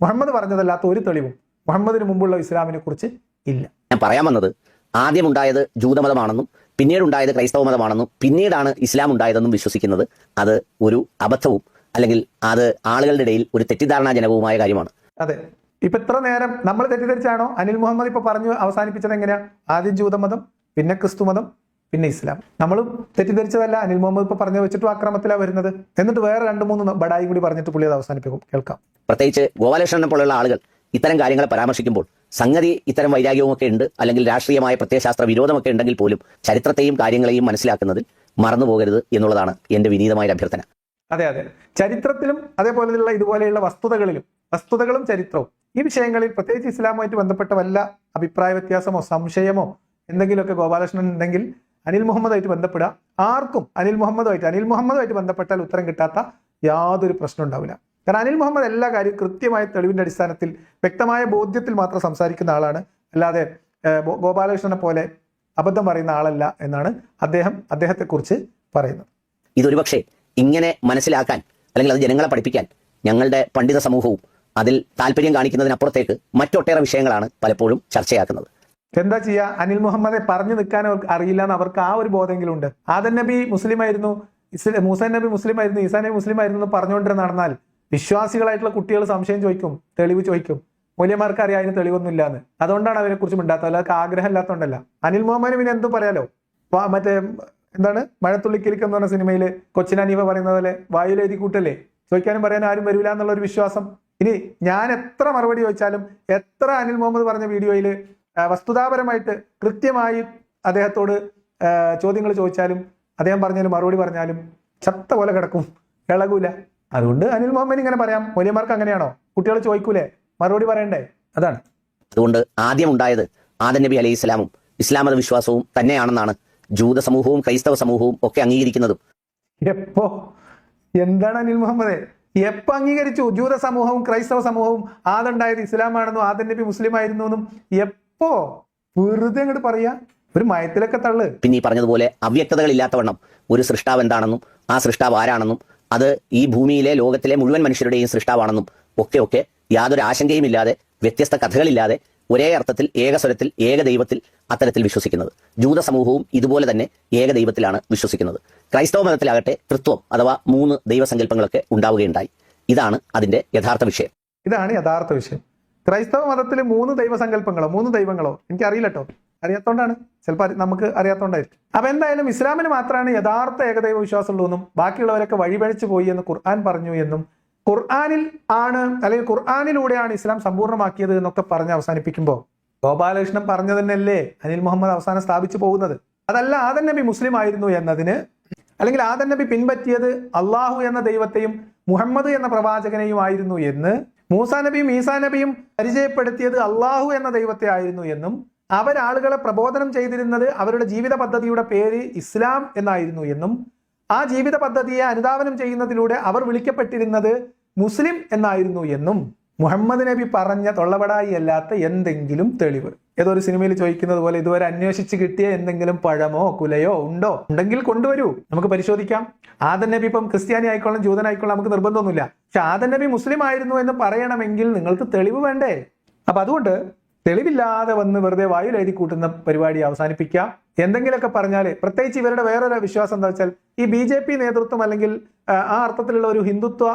മുഹമ്മദ് പറഞ്ഞതല്ലാത്ത ഒരു തെളിവും മുഹമ്മദിന് മുമ്പുള്ള ഇസ്ലാമിനെ കുറിച്ച് ഇല്ല.
ഞാൻ പറയാൻ വന്നത്, ആദ്യം ഉണ്ടായത് ജൂതമതമാണെന്നും പിന്നീട് ഉണ്ടായത് ക്രൈസ്തവ മതമാണെന്നും പിന്നീടാണ് ഇസ്ലാം ഉണ്ടായതെന്നും വിശ്വസിക്കുന്നത് അത് ഒരു അബദ്ധവും അല്ലെങ്കിൽ അത് ആളുകളുടെ ഇടയിൽ ഒരു തെറ്റിദ്ധാരണാജനകവുമായ കാര്യമാണ്.
അതെ, ഇപ്പൊ ഇത്ര നേരം നമ്മൾ തെറ്റിദ്ധരിച്ചാണോ അനിൽ മുഹമ്മദ് ഇപ്പൊ പറഞ്ഞു അവസാനിപ്പിച്ചത്? എങ്ങനെയാ? ആദ്യം ജൂതമതം, പിന്നെ ക്രിസ്തുമതം, പിന്നെ ഇസ്ലാം. നമ്മൾ തെറ്റിദ്ധരിച്ചതല്ല. അനിൽ മുഹമ്മദ് ഇപ്പൊ പറഞ്ഞു വെച്ചിട്ടും അക്രമത്തിലാണ് വരുന്നത്. എന്നിട്ട് വേറെ 2-3 ബടായും കൂടി പറഞ്ഞിട്ട് പുള്ളി അത് അവസാനിപ്പിക്കും. കേൾക്കാം.
പ്രത്യേകിച്ച് ഗോപാലകൃഷ്ണനെ പോലെയുള്ള ആളുകൾ ഇത്തരം കാര്യങ്ങളെ പരാമർശിക്കുമ്പോൾ സംഗതി ഇത്തരം വൈരാഗ്യവും ഒക്കെ ഉണ്ട്, അല്ലെങ്കിൽ രാഷ്ട്രീയമായ പ്രത്യയശാസ്ത്ര വിരോധമൊക്കെ ഉണ്ടെങ്കിൽ പോലും ചരിത്രത്തെയും കാര്യങ്ങളെയും മനസ്സിലാക്കുന്നതിൽ മറന്നു പോകരുത് എന്നുള്ളതാണ് എന്റെ വിനീതമായ അഭ്യർത്ഥന.
അതെ, ചരിത്രത്തിലും അതേപോലെയുള്ള ഇതുപോലെയുള്ള വസ്തുതകളും ചരിത്രവും ഈ വിഷയങ്ങളിൽ, പ്രത്യേകിച്ച് ഇസ്ലാമുമായിട്ട് ബന്ധപ്പെട്ട വല്ല അഭിപ്രായ വ്യത്യാസമോ സംശയമോ എന്തെങ്കിലുമൊക്കെ ഗോപാലകൃഷ്ണൻ ഉണ്ടെങ്കിൽ അനിൽ മുഹമ്മദുമായിട്ട് ബന്ധപ്പെടുക. ആർക്കും അനിൽ മുഹമ്മദുമായിട്ട് ബന്ധപ്പെട്ടാൽ ഉത്തരം കിട്ടാത്ത യാതൊരു പ്രശ്നം ഉണ്ടാവില്ല. കാരണം അനിൽ മുഹമ്മദ് എല്ലാ കാര്യവും കൃത്യമായ തെളിവിന്റെ അടിസ്ഥാനത്തിൽ വ്യക്തമായ ബോധ്യത്തിൽ മാത്രം സംസാരിക്കുന്ന ആളാണ്. അല്ലാതെ ഗോപാലകൃഷ്ണനെ പോലെ അബദ്ധം പറയുന്ന ആളല്ല എന്നാണ് അദ്ദേഹത്തെക്കുറിച്ച് പറയുന്നത്.
ഇതൊരുപക്ഷെ ഇങ്ങനെ മനസ്സിലാക്കാൻ അല്ലെങ്കിൽ അത് ജനങ്ങളെ പഠിപ്പിക്കാൻ ഞങ്ങളുടെ പണ്ഡിത സമൂഹവും അതിൽ താല്പര്യം കാണിക്കുന്നതിനപ്പുറത്തേക്ക് മറ്റൊട്ടേറെ വിഷയങ്ങളാണ് പലപ്പോഴും ചർച്ചയാക്കുന്നത്.
എന്താ ചെയ്യുക? അനിൽ മുഹമ്മദെ പറഞ്ഞു നിൽക്കാൻ അറിയില്ല എന്ന് അവർക്ക് ആ ഒരു ബോധമെങ്കിലും ഉണ്ട്. ആദം നബി മുസ്ലിം ആയിരുന്നു, മൂസ നബി മുസ്ലിം ആയിരുന്നു, ഈസാ നബി മുസ്ലിം ആയിരുന്നു എന്ന് പറഞ്ഞുകൊണ്ടിരുന്ന് നടന്നാൽ വിശ്വാസികളായിട്ടുള്ള കുട്ടികൾ സംശയം ചോദിക്കും, തെളിവ് ചോദിക്കും. മൂല്യമാർക്ക് അറിയാം അതിന് തെളിവൊന്നുമില്ല എന്ന്. അതുകൊണ്ടാണ് അവരെ കുറിച്ച് മിണ്ടാത്തത്, അല്ലാതെ ആഗ്രഹം ഇല്ലാത്തതുകൊണ്ടല്ല. അനിൽ മുഹമ്മദിന് പിന്നെ എന്തും പറയാലോ. മറ്റേ എന്താണ് മഴത്തുള്ളിക്കിലിക്ക് എന്ന് പറഞ്ഞ സിനിമയിൽ കൊച്ചിൻ അനീവ പറയുന്ന പോലെ വായിൽ എഴുതി കൂട്ടല്ലേ, ചോദിക്കാനും പറയാനും ആരും വരില്ല എന്നുള്ള ഒരു വിശ്വാസം. ഇനി ഞാൻ എത്ര മറുപടി ചോദിച്ചാലും, എത്ര അനിൽ മുഹമ്മദ് പറഞ്ഞ വീഡിയോയിൽ വസ്തുതാപരമായിട്ട് കൃത്യമായി അദ്ദേഹത്തോട് ചോദ്യങ്ങൾ ചോദിച്ചാലും അദ്ദേഹം പറഞ്ഞാലും മറുപടി പറഞ്ഞാലും ചത്ത പോലെ കിടക്കും, ഇളകൂല. അതുകൊണ്ട് അനിൽ മുഹമ്മദ് ഇങ്ങനെ പറയാം. മൂല്യമാർക്ക് അങ്ങനെയാണോ? കുട്ടികൾ ചോദിക്കൂലേ, മറുപടി പറയണ്ടേ? അതാണ്.
അതുകൊണ്ട് ആദ്യം ഉണ്ടായത് ആദം നബി അലൈഹി ഇസ്ലാമും ഇസ്ലാം മത വിശ്വാസവും തന്നെയാണെന്നാണ് ജൂത സമൂഹവും ക്രൈസ്തവ സമൂഹവും ഒക്കെ അംഗീകരിക്കുന്നതും.
എപ്പോ? എന്താണ് അനിൽ മുഹമ്മദ് എപ്പോ അംഗീകരിച്ചു? ജൂത സമൂഹവും ക്രൈസ്തവ സമൂഹവും ആദുണ്ടായത് ഇസ്ലാമാണെന്നും ആദം നബി മുസ്ലിം ആയിരുന്നു എന്നും എപ്പോ? വെറുതെ അങ്ങോട്ട് പറയാ, ഒരു മയത്തിലൊക്കെ തള്ളു.
പിന്നെ ഈ പറഞ്ഞതുപോലെ അവ്യക്തതകളില്ലാത്തവണ്ണം ഒരു സൃഷ്ടാവ് എന്താണെന്നും ആ സൃഷ്ടാവ് ആരാണെന്നും അത് ഈ ഭൂമിയിലെ ലോകത്തിലെ മുഴുവൻ മനുഷ്യരുടെയും സൃഷ്ടാവാണെന്നും ഒക്കെ യാതൊരു ആശങ്കയും ഇല്ലാതെ, വ്യത്യസ്ത കഥകളില്ലാതെ, ഒരേ അർത്ഥത്തിൽ, ഏകസ്വരത്തിൽ, ഏകദൈവത്തിൽ അത്തരത്തിൽ വിശ്വസിക്കുന്നത്. ജൂത സമൂഹവും ഇതുപോലെ തന്നെ ഏകദൈവത്തിലാണ് വിശ്വസിക്കുന്നത്. ക്രൈസ്തവ മതത്തിലാകട്ടെ തൃത്വം അഥവാ 3 ദൈവസങ്കല്പങ്ങളൊക്കെ ഉണ്ടാവുകയുണ്ടായി. ഇതാണ് അതിന്റെ യഥാർത്ഥ വിഷയം.
ഇതാണ് യഥാർത്ഥ വിഷയം. ക്രൈസ്തവ മതത്തിൽ 3 ദൈവസങ്കല്പങ്ങളോ 3 ദൈവങ്ങളോ എനിക്കറിയില്ല കേട്ടോ, അറിയാത്തോണ്ടാണ്, ചിലപ്പോൾ നമുക്ക് അറിയാത്തോണ്ടായിരിക്കും. അപ്പൊ എന്തായാലും ഇസ്ലാമിന് മാത്രമാണ് യഥാർത്ഥ ഏകദൈവ വിശ്വാസമുള്ളൂ എന്നും ബാക്കിയുള്ളവരൊക്കെ വഴിപഴിച്ചു പോയി എന്ന് ഖുർആൻ പറഞ്ഞു എന്നും, ഖുർആനിൽ ആണ് അല്ലെങ്കിൽ ഖുർആനിലൂടെയാണ് ഇസ്ലാം സമ്പൂർണ്ണമാക്കിയത് എന്നൊക്കെ പറഞ്ഞ് അവസാനിപ്പിക്കുമ്പോൾ ഗോപാലകൃഷ്ണൻ പറഞ്ഞു തന്നെയല്ലേ അനിൽ മുഹമ്മദ് അവസാനം സ്ഥാപിച്ചു പോകുന്നത്. അതല്ല ആദം നബി മുസ്ലിം ആയിരുന്നു എന്നതിന്, അല്ലെങ്കിൽ ആദം നബി പിൻപറ്റിയത് അള്ളാഹു എന്ന ദൈവത്തെയും മുഹമ്മദ് എന്ന പ്രവാചകനെയും ആയിരുന്നു എന്ന്, മൂസാ നബിയും ഈസാ നബിയും പരിചയപ്പെടുത്തിയത് അള്ളാഹു എന്ന ദൈവത്തെ ആയിരുന്നു എന്നും, അവരാളുകളെ പ്രബോധനം ചെയ്തിരുന്നത് അവരുടെ ജീവിത പദ്ധതിയുടെ പേര് ഇസ്ലാം എന്നായിരുന്നു എന്നും, ആ ജീവിത പദ്ധതിയെ അനുധാവനം ചെയ്യുന്നതിലൂടെ അവർ വിളിക്കപ്പെട്ടിരുന്നത് മുസ്ലിം എന്നായിരുന്നു എന്നും മുഹമ്മദ് നബി പറഞ്ഞ തൊള്ളപടായി അല്ലാത്ത എന്തെങ്കിലും തെളിവ്, ഏതോ ഒരു സിനിമയിൽ ചോദിക്കുന്നത് പോലെ ഇതുവരെ അന്വേഷിച്ച് കിട്ടിയ എന്തെങ്കിലും പഴമോ കുലയോ ഉണ്ടോ? ഉണ്ടെങ്കിൽ കൊണ്ടുവരൂ, നമുക്ക് പരിശോധിക്കാം. ആദം നബി ഇപ്പം ക്രിസ്ത്യാനി ആയിക്കോളാം ജൂതനായിക്കോളാം, നമുക്ക് നിർബന്ധമൊന്നുമില്ല. പക്ഷെ ആദം നബി മുസ്ലിം ആയിരുന്നു എന്ന് പറയണമെങ്കിൽ നിങ്ങൾക്ക് തെളിവ് വേണ്ടേ? അപ്പൊ അതുകൊണ്ട് തെളിവില്ലാതെ വന്ന് വെറുതെ വായിൽ എഴുതി കൂട്ടുന്ന പരിപാടി അവസാനിപ്പിക്കാം. എന്തെങ്കിലുമൊക്കെ പറഞ്ഞാൽ, പ്രത്യേകിച്ച് ഇവരുടെ വേറൊരു വിശ്വാസം എന്താ വെച്ചാൽ, ഈ BJP നേതൃത്വം അല്ലെങ്കിൽ ആ അർത്ഥത്തിലുള്ള ഒരു ഹിന്ദുത്വ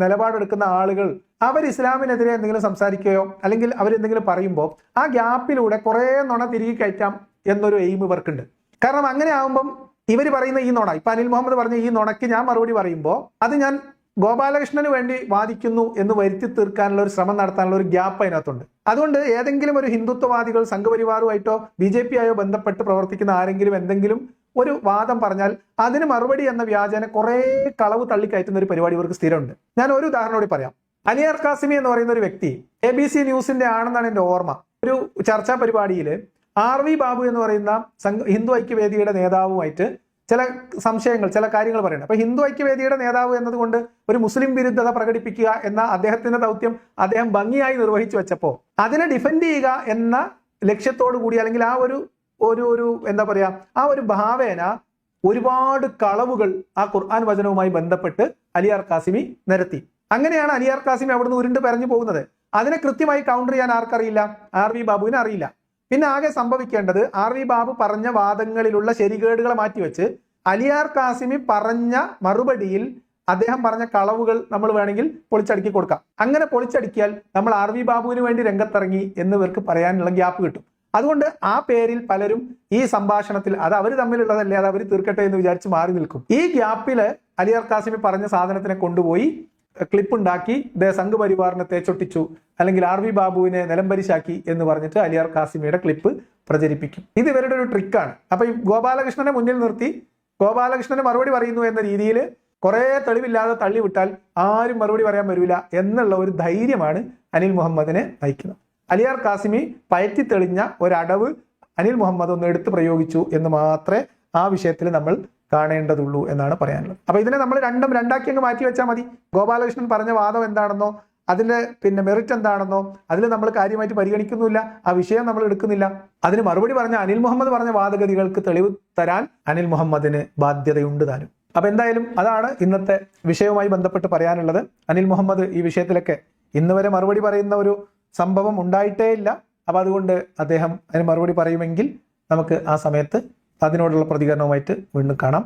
നിലപാടെടുക്കുന്ന ആളുകൾ അവർ ഇസ്ലാമിനെതിരെ എന്തെങ്കിലും സംസാരിക്കുകയോ അല്ലെങ്കിൽ അവരെന്തെങ്കിലും പറയുമ്പോൾ ആ ഗ്യാപ്പിലൂടെ കുറെ നുണ തിരികെ കയറ്റാം എന്നൊരു എയിം ഇവർക്കുണ്ട്. കാരണം അങ്ങനെ ആകുമ്പം ഇവർ പറയുന്ന ഈ നുണ, ഇപ്പൊ അനിൽ മുഹമ്മദ് പറഞ്ഞ ഈ നുണയ്ക്ക് ഞാൻ മറുപടി പറയുമ്പോൾ അത് ഞാൻ ഗോപാലകൃഷ്ണന് വേണ്ടി വാദിക്കുന്നു എന്ന് വരുത്തി തീർക്കാനുള്ള ഒരു ശ്രമം നടത്താനുള്ള ഒരു ഗ്യാപ്പ് അതിനകത്തുണ്ട്. അതുകൊണ്ട് ഏതെങ്കിലും ഒരു ഹിന്ദുത്വവാദികൾ സംഘപരിവാറുമായിട്ടോ BJP ആയോ ബന്ധപ്പെട്ട് പ്രവർത്തിക്കുന്ന ആരെങ്കിലും എന്തെങ്കിലും ഒരു വാദം പറഞ്ഞാൽ അതിന് മറുപടി എന്ന വ്യാജേന കുറെ കളവ് തള്ളിക്കയറ്റുന്ന ഒരു പരിപാടി ഇവർക്ക് സ്ഥിരമുണ്ട്. ഞാൻ ഒരു ഉദാഹരണം കൂടി പറയാം. അലിയാർ കാസിമി എന്ന് പറയുന്ന ഒരു വ്യക്തി ABC ന്യൂസിന്റെ ആണെന്നാണ് എൻ്റെ ഓർമ്മ. ഒരു ചർച്ചാ പരിപാടിയിൽ RV ബാബു എന്ന് പറയുന്ന ഹിന്ദു ഐക്യവേദിയുടെ നേതാവുമായിട്ട് ചില സംശയങ്ങൾ, ചില കാര്യങ്ങൾ പറയുന്നത്. അപ്പൊ ഹിന്ദു ഐക്യവേദിയുടെ നേതാവ് എന്നതുകൊണ്ട് ഒരു മുസ്ലിം വിരുദ്ധത പ്രകടിപ്പിക്കുക എന്ന അദ്ദേഹത്തിന്റെ ദൗത്യം അദ്ദേഹം ഭംഗിയായി നിർവഹിച്ചു വെച്ചപ്പോൾ അതിനെ ഡിഫെൻഡ് ചെയ്യുക എന്ന ലക്ഷ്യത്തോടു കൂടി, അല്ലെങ്കിൽ ആ ഒരു എന്താ പറയാ, ആ ഒരു ഭാവേന ഒരുപാട് കളവുകൾ ആ ഖുർആൻ വചനവുമായി ബന്ധപ്പെട്ട് അലിയാർ കാസിമി നിരത്തി. അങ്ങനെയാണ് അലിയാർ കാസിമി അവിടുന്ന് ഉരുണ്ട് പറഞ്ഞു പോകുന്നത്. അതിനെ കൃത്യമായി കൗണ്ടർ ചെയ്യാൻ ആർക്കറിയില്ല? RV ബാബുവിന് അറിയില്ല. പിന്നെ ആകെ സംഭവിക്കേണ്ടത് RV ബാബു പറഞ്ഞ വാദങ്ങളിലുള്ള ശരികേടുകളെ മാറ്റിവെച്ച് അലിയാർ കാസിമി പറഞ്ഞ മറുപടിയിൽ അദ്ദേഹം പറഞ്ഞ കളവുകൾ നമ്മൾ വേണമെങ്കിൽ പൊളിച്ചടുക്കി കൊടുക്കാം. അങ്ങനെ പൊളിച്ചടുക്കിയാൽ നമ്മൾ RV ബാബുവിന് വേണ്ടി രംഗത്തിറങ്ങി എന്ന് ഇവർക്ക് പറയാനുള്ള ഗ്യാപ്പ് കിട്ടും. അതുകൊണ്ട് ആ പേരിൽ പലരും ഈ സംഭാഷണത്തിൽ അത് അവർ തമ്മിലുള്ളതല്ലേ, അത് അവർ തീർക്കട്ടെ എന്ന് വിചാരിച്ച് മാറി നിൽക്കും. ഈ ഗ്യാപ്പില് അലിയാർ കാസിമി പറഞ്ഞ സാധനത്തിനെ കൊണ്ടുപോയി ക്ലിപ്പ് ഉണ്ടാക്കി സംഘപരിവാറിനെ തേച്ചൊട്ടിച്ചു, അല്ലെങ്കിൽ RV ബാബുവിനെ നിലംപരിശാക്കി എന്ന് പറഞ്ഞിട്ട് അലിയാർ കാസിമിയുടെ ക്ലിപ്പ് പ്രചരിപ്പിക്കും. ഇത് ഇവരുടെ ഒരു ട്രിക്കാണ്. അപ്പൊ ഈ ഗോപാലകൃഷ്ണനെ മുന്നിൽ നിർത്തി ഗോപാലകൃഷ്ണന് മറുപടി പറയുന്നു എന്ന രീതിയിൽ കുറെ തെളിവില്ലാതെ തള്ളിവിട്ടാൽ ആരും മറുപടി പറയാൻ വരില്ല എന്നുള്ള ഒരു ധൈര്യമാണ് അനിൽ മുഹമ്മദിനെ നയിക്കുന്നത്. അലിയാർ കാസിമി പയറ്റി തെളിഞ്ഞ ഒരടവ് അനിൽ മുഹമ്മദ് ഒന്ന് എടുത്ത് പ്രയോഗിച്ചു എന്ന് മാത്രമേ ആ വിഷയത്തിൽ നമ്മൾ കാണേണ്ടതുള്ളൂ എന്നാണ് പറയാനുള്ളത്. അപ്പൊ ഇതിനെ നമ്മൾ രണ്ടാക്കി അങ്ങ് മാറ്റി വെച്ചാൽ മതി. ഗോപാലകൃഷ്ണൻ പറഞ്ഞ വാദം എന്താണെന്നോ അതിന്റെ മെറിറ്റ് എന്താണെന്നോ അതിൽ നമ്മൾ കാര്യമായിട്ട് പരിഗണിക്കുന്നില്ല, ആ വിഷയം നമ്മൾ എടുക്കുന്നില്ല. അതിന് മറുപടി പറഞ്ഞ അനിൽ മുഹമ്മദ് പറഞ്ഞ വാദഗതികൾക്ക് തെളിവ് തരാൻ അനിൽ മുഹമ്മദിന് ബാധ്യതയുണ്ട് താനും. അപ്പൊ എന്തായാലും അതാണ് ഇന്നത്തെ വിഷയവുമായി ബന്ധപ്പെട്ട് പറയാനുള്ളത്. അനിൽ മുഹമ്മദ് ഈ വിഷയത്തിലൊക്കെ ഇന്ന് വരെ മറുപടി പറയുന്ന ഒരു സംഭവം ഉണ്ടായിട്ടേ ഇല്ല. അപ്പൊ അതുകൊണ്ട് അദ്ദേഹം അതിന് മറുപടി പറയുമെങ്കിൽ നമുക്ക് ആ സമയത്ത് അതിനോടുള്ള പ്രതികരണവുമായിട്ട് വീണ്ടും കാണാം.